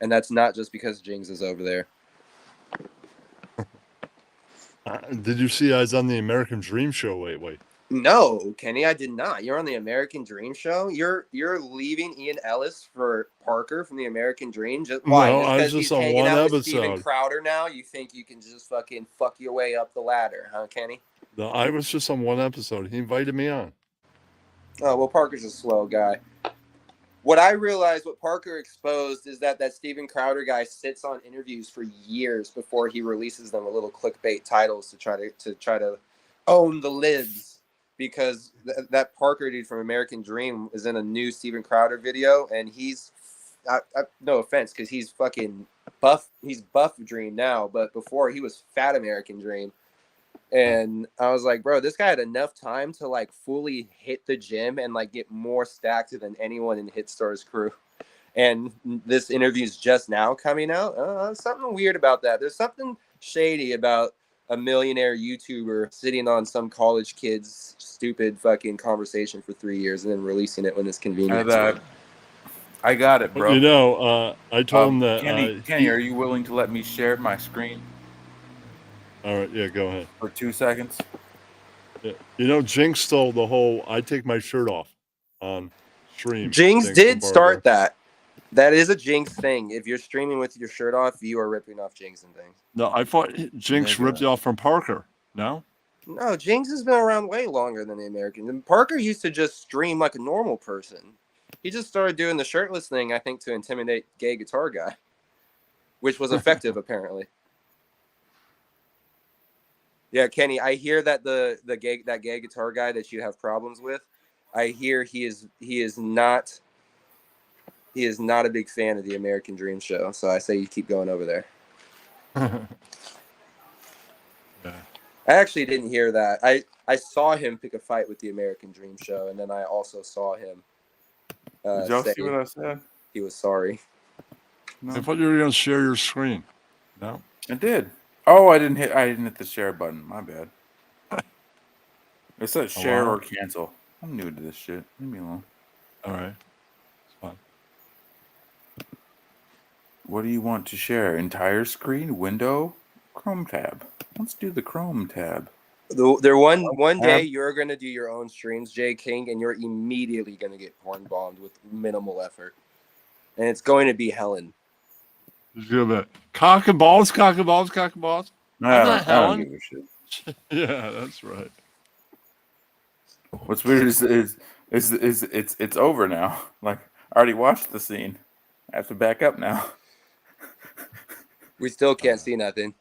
and that's not just because Jings is over there.
Did you see I was on the American Dream show? Wait.
No, Kenny, I did not. You're on the American Dream show. You're leaving Ian Ellis for Parker from the American Dream. Just why?
No,
Just
I was
'cause
just
he's
on
hanging
one
out with Steven
episode.
Crowder now. You think you can just fucking fuck your way up the ladder, huh, Kenny?
No, I was just on one episode. He invited me on.
Oh well, Parker's a slow guy. What I realized, what Parker exposed, is that Steven Crowder guy sits on interviews for years before he releases them with little clickbait titles to try to own the libs. Because that Parker dude from American Dream is in a new Steven Crowder video, and he's no offense, because he's fucking buff. He's buff Dream now, but before he was fat American Dream. And I was like, bro, this guy had enough time to like fully hit the gym and like get more stacked than anyone in Hitstar's crew. And this interview's just now coming out. Something weird about that. There's something shady about a millionaire YouTuber sitting on some college kid's stupid fucking conversation for 3 years and then releasing it when it's convenient.
I got it, bro.
You know, I told him that.
Kenny, are you willing to let me share my screen
All right, yeah, go ahead.
for 2 seconds?
Yeah. You know, Jinx stole the whole I take my shirt off on stream.
Jinx
thing
did
from
start
Barbara.
that. That is a Jinx thing. If you're streaming with your shirt off, you are ripping off Jinx and things.
No, I thought Jinx
Maybe
ripped you off from Parker. No?
No, Jinx has been around way longer than the American. And Parker used to just stream like a normal person. He just started doing the shirtless thing, I think, to intimidate gay guitar guy, which was effective apparently. Yeah, Kenny, I hear that the gay guitar guy that you have problems with, I hear he is not a big fan of the American Dream show. So I say you keep going over there.
Yeah.
I actually didn't hear that. I saw him pick a fight with the American Dream show, and then I also saw him
Did y'all
say
see what I said?
he was sorry.
No.
I thought you were going to share your screen. No?
I did. Oh, I didn't hit the share button. My bad. It said share
wow.
or cancel. I'm new to this shit. Leave me alone.
All right. It's fine.
What do you want to share? Entire screen, window, Chrome tab. Let's do the Chrome tab.
One day you're gonna do your own streams, Jay King, and you're immediately gonna get porn bombed with minimal effort, and it's going to be Helen.
Just give it cock and balls, cock and balls, cock and balls.
I
not
don't
Helen.
give a shit.
Yeah, that's right.
What's weird is it's over now. Like I already watched the scene. I have to back up now.
We still can't see nothing.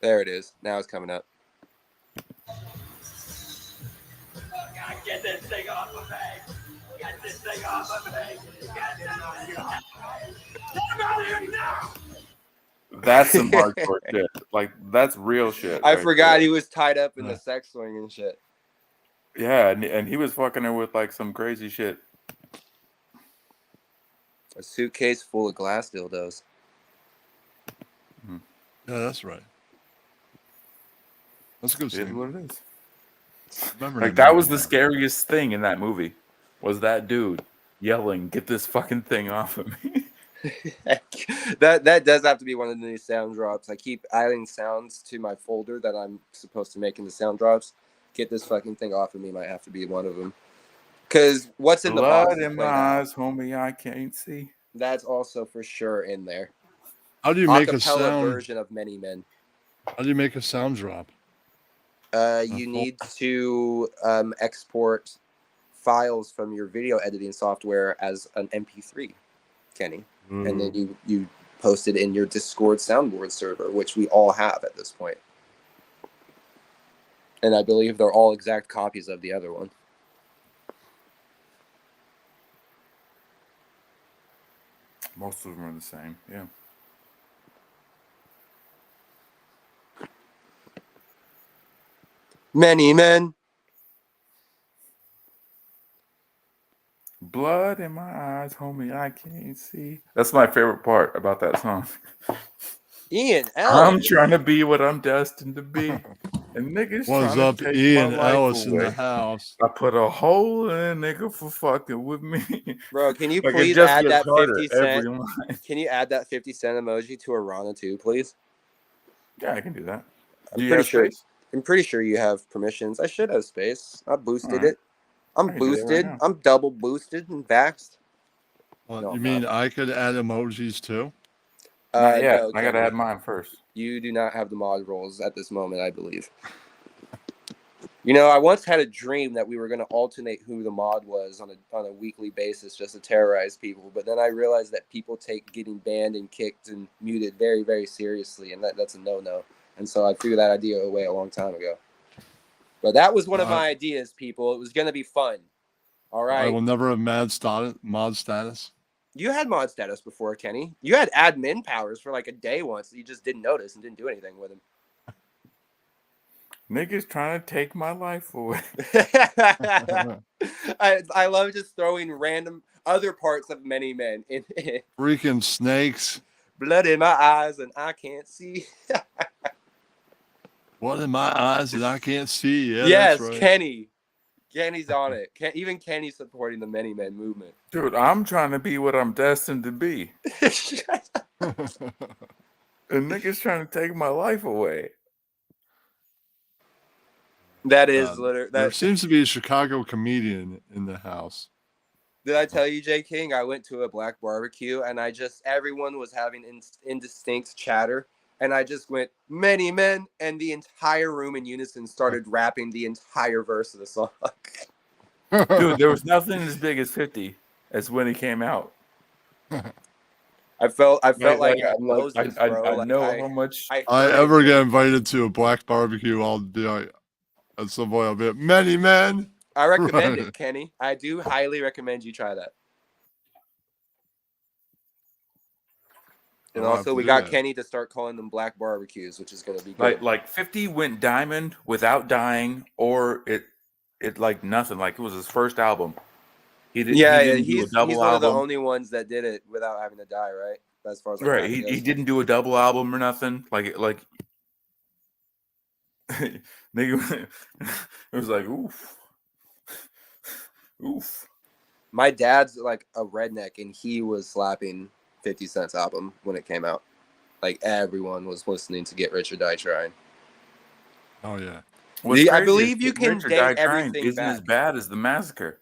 There it is. Now it's coming up.
Get this thing off of me! Get this thing off of me! Get this thing off of me! Get out of here now!
That's some hardcore shit. Like that's real shit.
I
right
forgot
there.
he was tied up in
Yeah.
the sex swing and shit.
Yeah, and he was fucking her with like some crazy shit.
A suitcase full of glass dildos.
Yeah, that's right. That's a good
It is
scene.
what it is.
Remember
Like that was the scariest thing in that movie. Was that dude yelling, "Get this fucking thing off of me!"
that does have to be one of the new sound drops. I keep adding sounds to my folder that I'm supposed to make into sound drops. Get this fucking thing off of me might have to be one of them. Because what's in the box?
Blood in my eyes, homie, I can't see.
That's also for sure in there.
How do you make a
Acapella
sound?
version of Many Men.
How do you make a sound drop?
You need to export files from your video editing software as an MP3, Kenny, and then you post it in your Discord soundboard server, which we all have at this point. And I believe they're all exact copies of the other one.
Most of them are the same. Yeah.
Many men.
Blood in my eyes, homie, I can't see. That's my favorite part about that song.
Ian
I'm
Ellis.
trying to be what I'm destined to be. And niggas
What's
trying
up,
to take
Ian
my life
Ellis in
away.
the house?
I put a hole in a nigga for fucking with me.
Bro, can you
Like, it
please
just
add
gets
that
harder
50
every
cent?
line.
Can you add that 50 cent emoji to Arana too, please?
Yeah, I can do that.
I'm
Do you
pretty
have
sure.
space?
I'm pretty sure you have permissions. I should have space. I boosted
Alright.
it. I'm
I can do that right
boosted.
now.
I'm double boosted and vaxxed.
Well,
No,
you
I'm
mean
not.
I could add emojis too?
Not yet.
No,
I gotta
Kenny.
add mine first.
You do not have the mod roles at this moment, I believe. You know, I once had a dream that we were going to alternate who the mod was on a weekly basis just to terrorize people. But then I realized that people take getting banned and kicked and muted very, very seriously. And that's a no-no. And so I threw that idea away a long time ago. But that was one of my ideas, people. It was going to be fun. All
I
right.
will never have mod status.
You had mod status before, Kenny. You had admin powers for like a day once. You just didn't notice and didn't do anything with him.
Niggas trying to take my life away.
I love just throwing random other parts of many men in
Freaking snakes.
blood in my eyes and I can't see.
What in my eyes that I can't see? Yeah,
Yes,
that's right.
Kenny. Kenny's on it. Even Kenny's supporting the many men movement.
Dude, I'm trying to be what I'm destined to be. And niggas trying to take my life away.
That is literally
There
that.
seems to be a Chicago comedian in the house.
Did I tell you, J. King? I went to a black barbecue and everyone was having indistinct chatter. And I just went, many men, and the entire room in unison started rapping the entire verse of the song.
Dude, there was nothing as big as 50 as when he came out.
I felt like Moses,
I
bro.
know how much.
I
heard
ever
it.
get invited to a black barbecue, I'll be like, at some point, I'll be like, many men.
I recommend
Right.
it, Kenny. I do highly recommend you try that. And
I'll have
also,
to
we
do
got
that.
Kenny to start calling them black barbecues, which is going to be good.
Like 50 went diamond without dying, or it like nothing. Like it was his first album. He didn't do a
he's
double
one of the
album.
only ones that did it without having to die, right? As far as
Right. He didn't do a double album or nothing. Like nigga, it was like oof. Oof.
My dad's like a redneck, and he was slapping 50 Cent's album when it came out. Like everyone was listening to Get Rich or Die Trying.
Oh, yeah.
What's
I
crazy
believe
is
you
Getting
can
Rich or
date
Die Trying
everything
isn't as
back.
bad as The Massacre.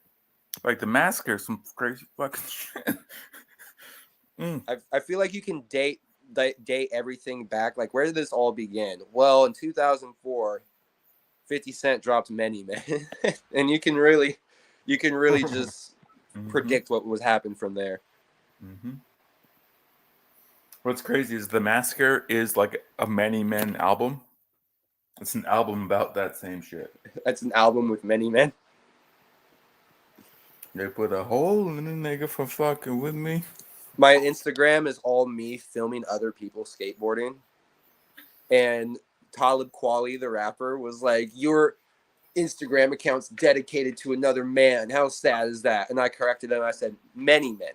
Like The Massacre, some crazy fucking shit.
I feel like you can date everything back. Like, where did this all begin? Well, in 2004, 50 Cent dropped Many Men, and you can really just predict what would happen from there.
Mm-hmm. What's crazy is The Massacre is like a Many Men album. It's an album about that same shit.
That's an album with Many Men.
They put a hole in a nigga for fucking with me.
My Instagram is all me filming other people skateboarding. And Talib Kweli, the rapper, was like, your Instagram account's dedicated to another man. How sad is that? And I corrected him. I said, many men.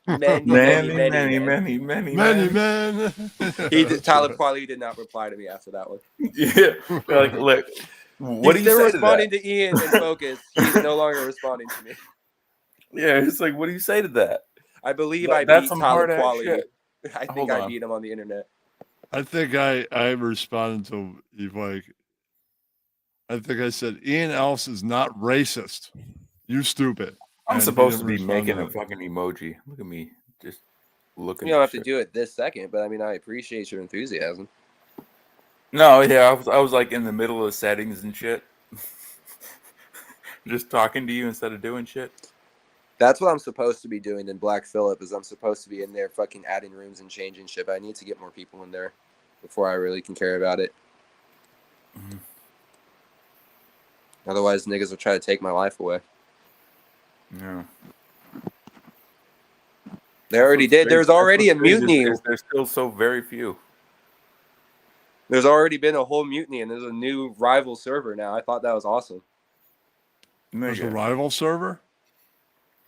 many
Many men.
Talib Kweli did not reply to me after that one.
Yeah. Like, look, what do
He's
you
still
say
responding
to that?
to Ian and Focus. He's no longer responding to me.
Yeah, it's like, what do you say to that?
I believe
That's
I beat
some
Talib
hard-ass
Kweli.
shit.
I think
Hold
I
on.
beat him on the internet.
I think I responded to you like, I think I said, Ian Ellis is not racist. You stupid.
I'm
And he
supposed to
didn't
be
respond
making
to
a
it.
fucking emoji. Look at me, just looking.
You don't have to
shit.
do it this second, but I mean, I appreciate your enthusiasm.
No, yeah, I was like in the middle of settings and shit. Just talking to you instead of doing shit.
That's what I'm supposed to be doing in Black Phillip. Is I'm supposed to be in there fucking adding rooms and changing shit. But I need to get more people in there before I really can care about it. Otherwise, niggas will try to take my life away.
Yeah.
They already did. There's already a mutiny.
There's still so very few.
There's already been a whole mutiny, and there's a new rival server now. I thought that was awesome.
There's a
Nigga.
rival server.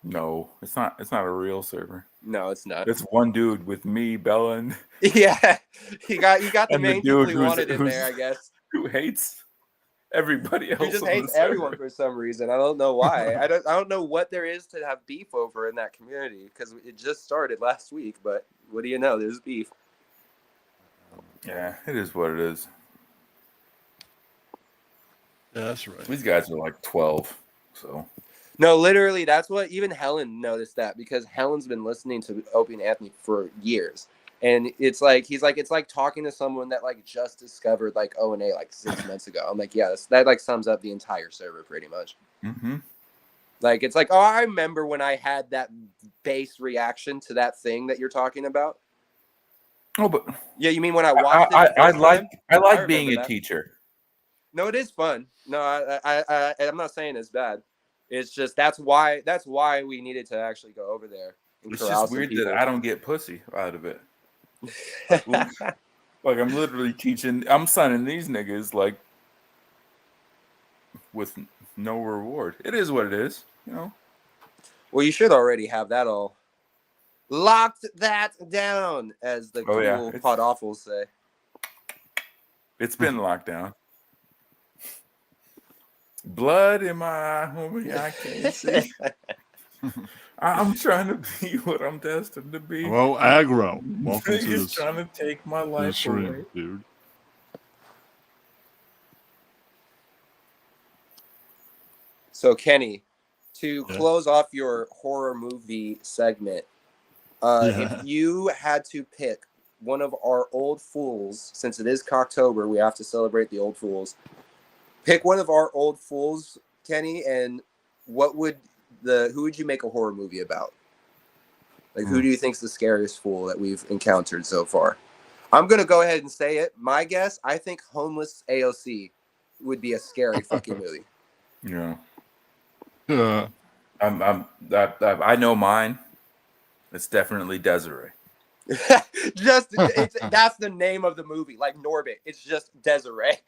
No, it's not. It's not a real server.
No, it's not.
It's one dude with me, Bella, and
Yeah, you got the
And the
main people
dude
he
who's-
wanted in
who's-
there, I guess.
who hates everybody else.
He just
on the
hates everyone
server.
for some reason. I don't know why. I don't know what there is to have beef over in that community because it just started last week. But what do you know? There's beef.
Yeah, it is what it is.
Yeah, that's right.
These guys are like 12, so
No, literally, that's what even Helen noticed that because Helen's been listening to Opie and Anthony for years. And it's like it's like talking to someone that like just discovered like O&A like 6 months ago. I'm like, yeah, that like sums up the entire server pretty much. Like it's like, oh, I remember when I had that base reaction to that thing that you're talking about.
Oh, but
Yeah, you mean when I watched it?
I
the first time?
like
remember
being a
that.
teacher.
No, it is fun. No, I'm not saying it's bad. It's just that's why we needed to actually go over there. And
It's
corral
just
some
weird
people.
that I don't get pussy out of it. Like I'm literally teaching. I'm signing these niggas like with no reward. It is what it is, you know.
Well, you should already have that all locked that down, as the
Oh, yeah.
cool
It's-
pod awfuls say.
It's been locked down. Blood in my eye, homie. I can't see. I'm trying to be what I'm destined to be.
Hello, aggro. Welcome to
Niggas
this
trying to take my life
stream,
away.
dude.
So, Kenny, to
Yeah.
close off your horror movie segment,
Yeah.
if you had to pick one of our old fools, since it is Cocktober, we have to celebrate the old fools. Pick one of our old fools, Kenny, and who would you make a horror movie about? Like, who do you think's the scariest fool that we've encountered so far? I'm gonna go ahead and say it. My guess, I think Homeless AOC would be a scary fucking movie.
Yeah.
Yeah.
I know mine. It's definitely Desiree.
That's the name of the movie, like Norbit. It's just Desiree.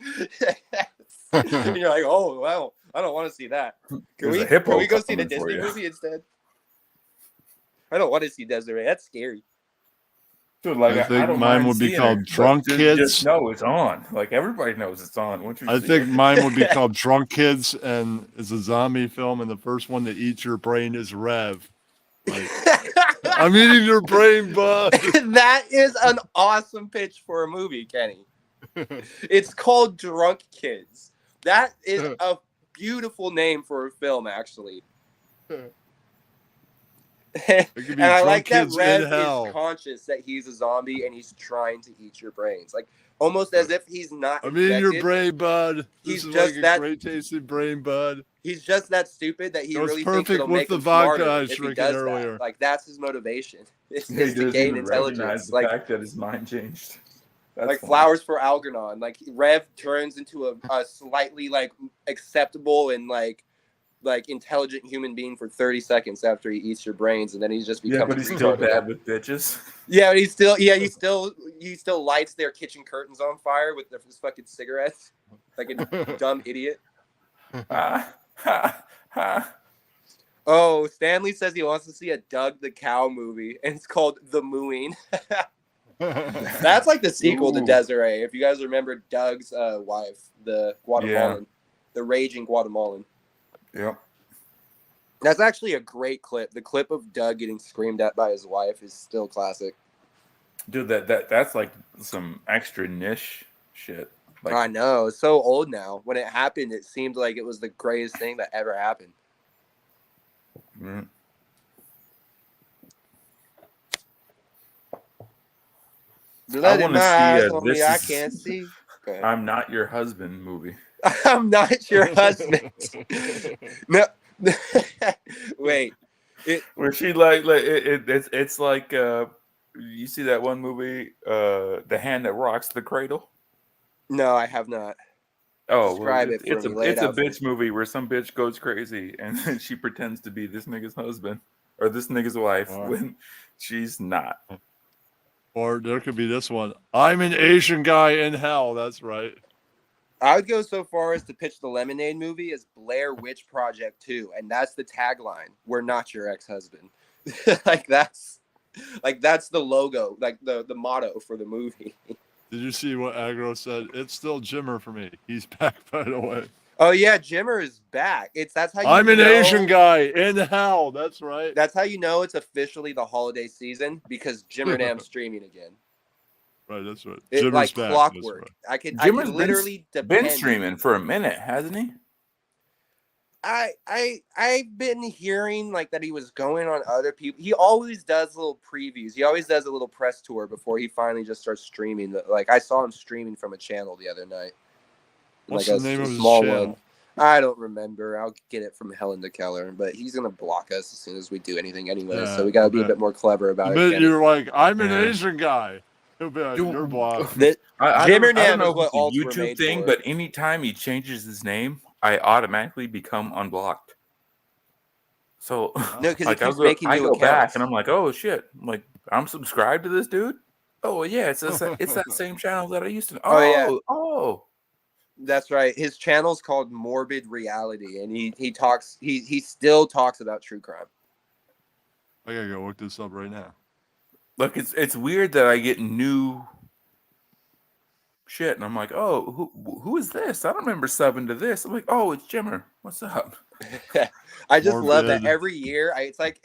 And you're like, oh well, I don't want to see that.
There's a hippo
Can we go see the
coming for
Disney
you.
movie instead? I don't want to see Desiree. That's scary.
Dude, like
I think
don't
mine
mind
would be
seeing
called
it, but
Drunk Kids.
Just know it's on. Like everybody knows it's on. Once you
I
see
think
it.
mine would be called Drunk Kids, and it's a zombie film, and the first one that eats your brain is Rev. Like, I'm eating your brain, bud.
That is an awesome pitch for a movie, Kenny. It's called Drunk Kids. That is a beautiful name for a film, actually.
It could be
And I
Drunk
like that
Kids
Rev
in Hell.
is conscious that he's a zombie and he's trying to eat your brains, like almost as if he's not.
I'm eating your
infected.
brain, bud.
He's
This is
just
like a
that-
great tasting brain, bud.
He's just that stupid that he
That was
really thinks
perfect
it'll
with
make
the
him
vodka
smarter
I was
if he
drinking
does
earlier.
that. Like that's his motivation. It's
He
just to
doesn't
gain
even recognize
intelligence.
the
Like
fact that his mind changed. That's
like
funny.
flowers for Algernon. Like Rev turns into a slightly like acceptable and like intelligent human being for 30 seconds after he eats your brains, and then he's just
Yeah,
becomes
but he's
a
still
retard.
bad with bitches.
Yeah, but he still lights their kitchen curtains on fire with his fucking cigarettes, like a dumb idiot.
Ha, ha, ha.
Oh, Stanley says he wants to see a Doug the Cow movie, and it's called The Mooing. That's like the sequel to
Ooh.
Desiree. If you guys remember Doug's wife, the Guatemalan, the raging Guatemalan.
Yep.
That's actually a great clip. The clip of Doug getting screamed at by his wife is still classic.
Dude, that's like some extra niche shit. Like
I know. It's so old now. When it happened, it seemed like it was the greatest thing that ever happened.
mm.
Let
wanna
my
see
eyes
a
on me,
This
I
Is-
can't see. Go ahead.
I'm Not Your Husband movie.
I'm not your husband. No. Wait.
Where she like it's like you see that one movie, The Hand That Rocks the Cradle?
No, I have not.
Oh, well,
Describe it for me. Lay it
it's a
out for me.
bitch movie where some bitch goes crazy and then she pretends to be this nigga's husband or this nigga's wife
Wow.
when she's not.
Or there could be this one. I'm an Asian guy in hell. That's right.
I would go so far as to pitch the Lemonade movie as Blair Witch Project 2, and that's the tagline. We're not your ex-husband. like that's the logo, like the motto for the movie.
Did you see what Agro said? It's still Jimmer for me. He's back, by the way.
Oh yeah, Jimmer is back. That's how you
I'm an
know-
Asian guy in hell. That's right.
That's how you know it's officially the holiday season because Jimmernam's streaming again.
Right, that's right.
It,
Jimmer's
like
back.
clockwork. I could
Jimmer's
literally
been
depend.
streaming for a minute, hasn't he?
I've been hearing like that he was going on other people. He always does little previews. He always does a little press tour before he finally just starts streaming. Like I saw him streaming from a channel the other night.
What's
like
the name of his
small
channel?
one. I don't remember. I'll get it from Helen DeKeller, but he's gonna block us as soon as we do anything anyway.
Yeah,
so we gotta
I
be a
bet.
bit more clever about
The
it.
minute
Kenny.
you're like, I'm an
Yeah.
Asian guy. He'll be like, you're blocked.
That-
I
Jimmernam
don't know
is
if
what
it's a
alts were
YouTube
made
thing,
for.
but anytime he changes his name, I automatically become unblocked. So
No, because
like
he keeps
I
making new
go back
accounts.
and I'm like, oh shit, I'm subscribed to this dude. Oh yeah, it's that same channel that I used to.
Oh, yeah.
Oh.
That's right. His channel's called Morbid Reality, and he talks. He still talks about true crime.
I gotta go look this up right now.
Look, it's weird that I get new shit, and I'm like, oh, who is this? I don't remember subbing to this. I'm like, oh, it's Jimmer. What's up?
I just love that
Morbid.
every year. It's like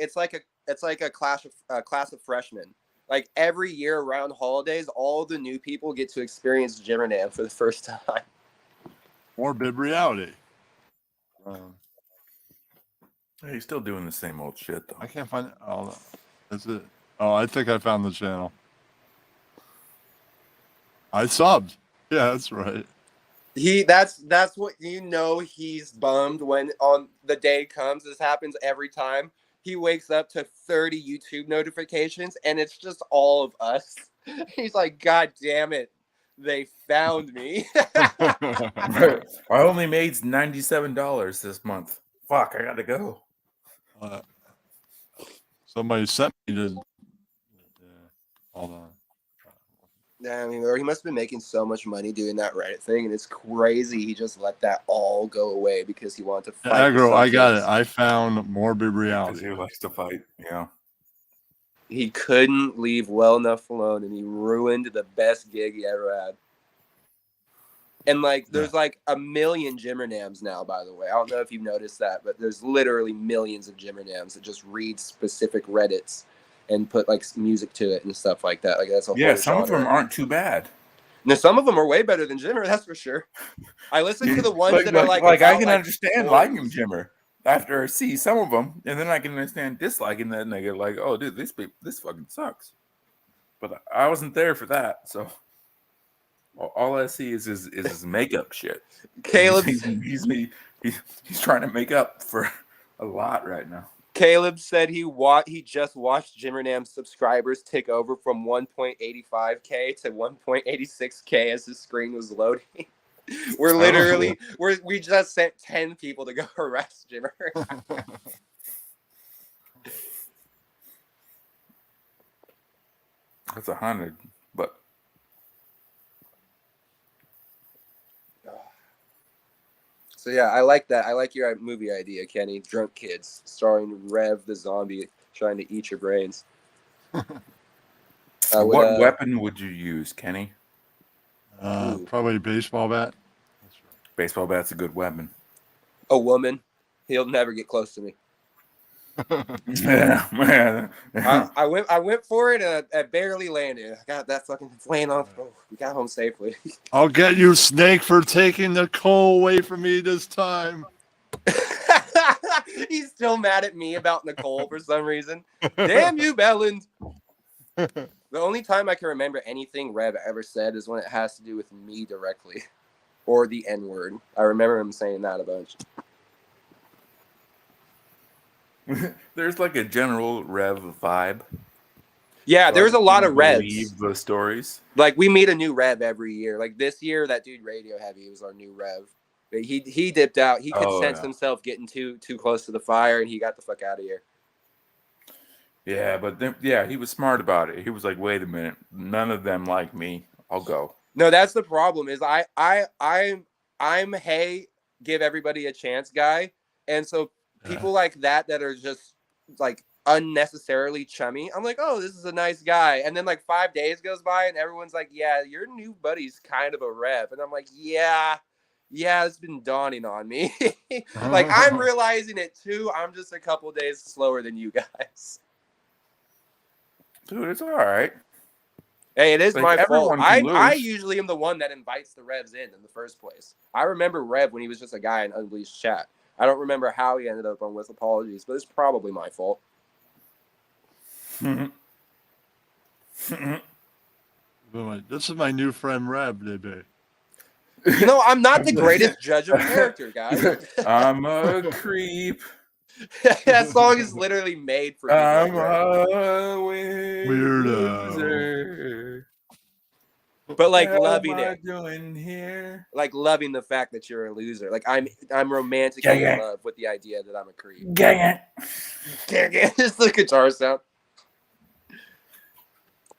a class of freshmen. Like every year around holidays, all the new people get to experience Jimmernam for the first time.
Morbid reality.
He's still doing the same old shit though.
I can't find it. Oh, no. That's it. Oh, I think I found the channel. I subbed. Yeah, that's right.
That's what he's bummed when on the day comes. This happens every time. He wakes up to 30 YouTube notifications and it's just all of us. He's like, God damn it. They found me.
I only made $97 this month. Fuck, I gotta go.
Somebody sent me to. Yeah, hold on.
Yeah, I mean, or he must have been making so much money doing that Reddit thing, and it's crazy. He just let that all go away because he wanted to fight. for
Agro, I got it.
something.
I found Morbid
Because
reality.
he likes to fight. Yeah.
He couldn't leave well enough alone, and he ruined the best gig he ever had. And like, there's like a million Jimmernams now. By the way, I don't know if you've noticed that, but there's literally millions of Jimmernams that just read specific Reddits and put like music to it and stuff like that. Like that's a
Yeah,
whole
some of
genre.
them aren't too bad.
Now, some of them are way better than Jimmer, that's for sure. I listen to the ones that are like
I
about,
can understand
stories.
liking Jimmer after I see some of them, and then I can understand disliking that nigga. Like, oh, dude, this fucking sucks. But I wasn't there for that, so all I see is his makeup shit.
Caleb
he's trying to make up for a lot right now.
Caleb said he just watched Jimmernam's subscribers tick over from 1.85K to 1.86K as his screen was loading. We're literally we just sent 10 people to go arrest Jimmer.
That's 100, but
So yeah, I like that. I like your movie idea, Kenny. Drunk Kids, starring Rev the zombie trying to eat your brains.
what weapon would you use, Kenny?
Probably a baseball bat.
Baseball bat's a good weapon.
A woman. He'll never get close to me.
Yeah, man.
I went for it and I barely landed. I got that fucking laying off. Oh, we got home safely.
I'll get you, Snake, for taking the coal away from me this time.
He's still mad at me about Nicole for some reason. Damn you, Belland. The only time I can remember anything Rev ever said is when it has to do with me directly. Or the N-word. I remember him saying that a bunch.
There's like a general Rev vibe.
Yeah,
So
there's
I
a lot
didn't
of revs.
believe the stories.
Like we meet a new rev every year. Like this year, that dude Radio Heavy was our new rev. But he dipped out. He could
Oh,
sense
yeah.
himself getting too close to the fire, and he got the fuck out of here.
Yeah, but then, yeah, he was smart about it. He was like, "Wait a minute, none of them like me. I'll go."
No, that's the problem. Is I'm hey, give everybody a chance guy, and so people like that are just like unnecessarily chummy. I'm like, oh, this is a nice guy, and then like 5 days goes by, and everyone's like, yeah, your new buddy's kind of a rev, and I'm like, yeah, it's been dawning on me. Like I'm realizing it too. I'm just a couple days slower than you guys.
Dude, it's all right.
Hey, it is
Like,
my fault.
everyone can
I
lose.
usually am the one that invites the Revs in the first place. I remember Rev when he was just a guy in Unleashed chat. I don't remember how he ended up on With Apologies, but it's probably my fault.
This is my new friend Reb, baby.
You know, I'm not the greatest judge of character, guys.
I'm a creep.
That song is literally made for people like
I'm
Rev.
a
Weirdo.
loser.
But like
What
loving
am I
it.
doing here?
Like loving the fact that you're a loser. Like I'm romantically
Yeah,
in
yeah.
love with the idea that I'm a creep.
Gang it.
It's the guitar sound.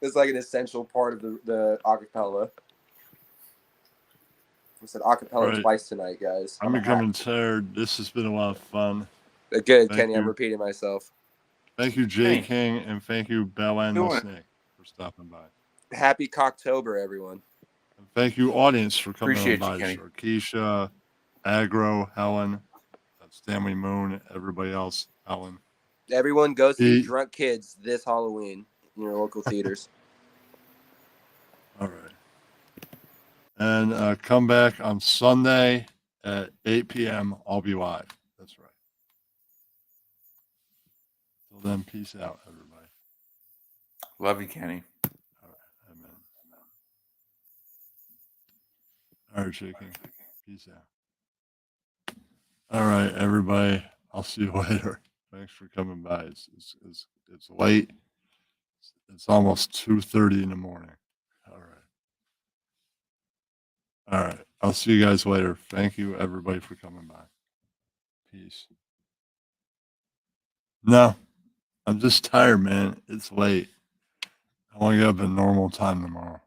It's like an essential part of the acapella. I said acapella
Right.
twice tonight, guys.
I'm becoming tired. This has been a lot of fun.
Good,
Thank
Kenny. I'm
you.
repeating myself.
Thank you, Jay
Hey.
King, and thank you, Bell and
Doing
the
it.
Snake, for stopping by.
Happy Cocktober, everyone.
And thank you, audience, for coming
Appreciate
on
you,
by.
Kenny.
Keisha, Agro, Helen, Stanley Moon, everybody else, Helen.
Everyone go see
He-
Drunk Kids this Halloween in your local theaters.
All right. And come back on Sunday at 8 p.m. I'll be live. That's right. Till then, peace out, everybody.
Love you, Kenny.
All right. Amen. All right, shaking. Peace out. All right, everybody. I'll see you later. Thanks for coming by. It's late. It's almost 2:30 in the morning. All right. All right. I'll see you guys later. Thank you, everybody, for coming by. Peace. No, I'm just tired, man. It's late. I want to get up at normal time tomorrow.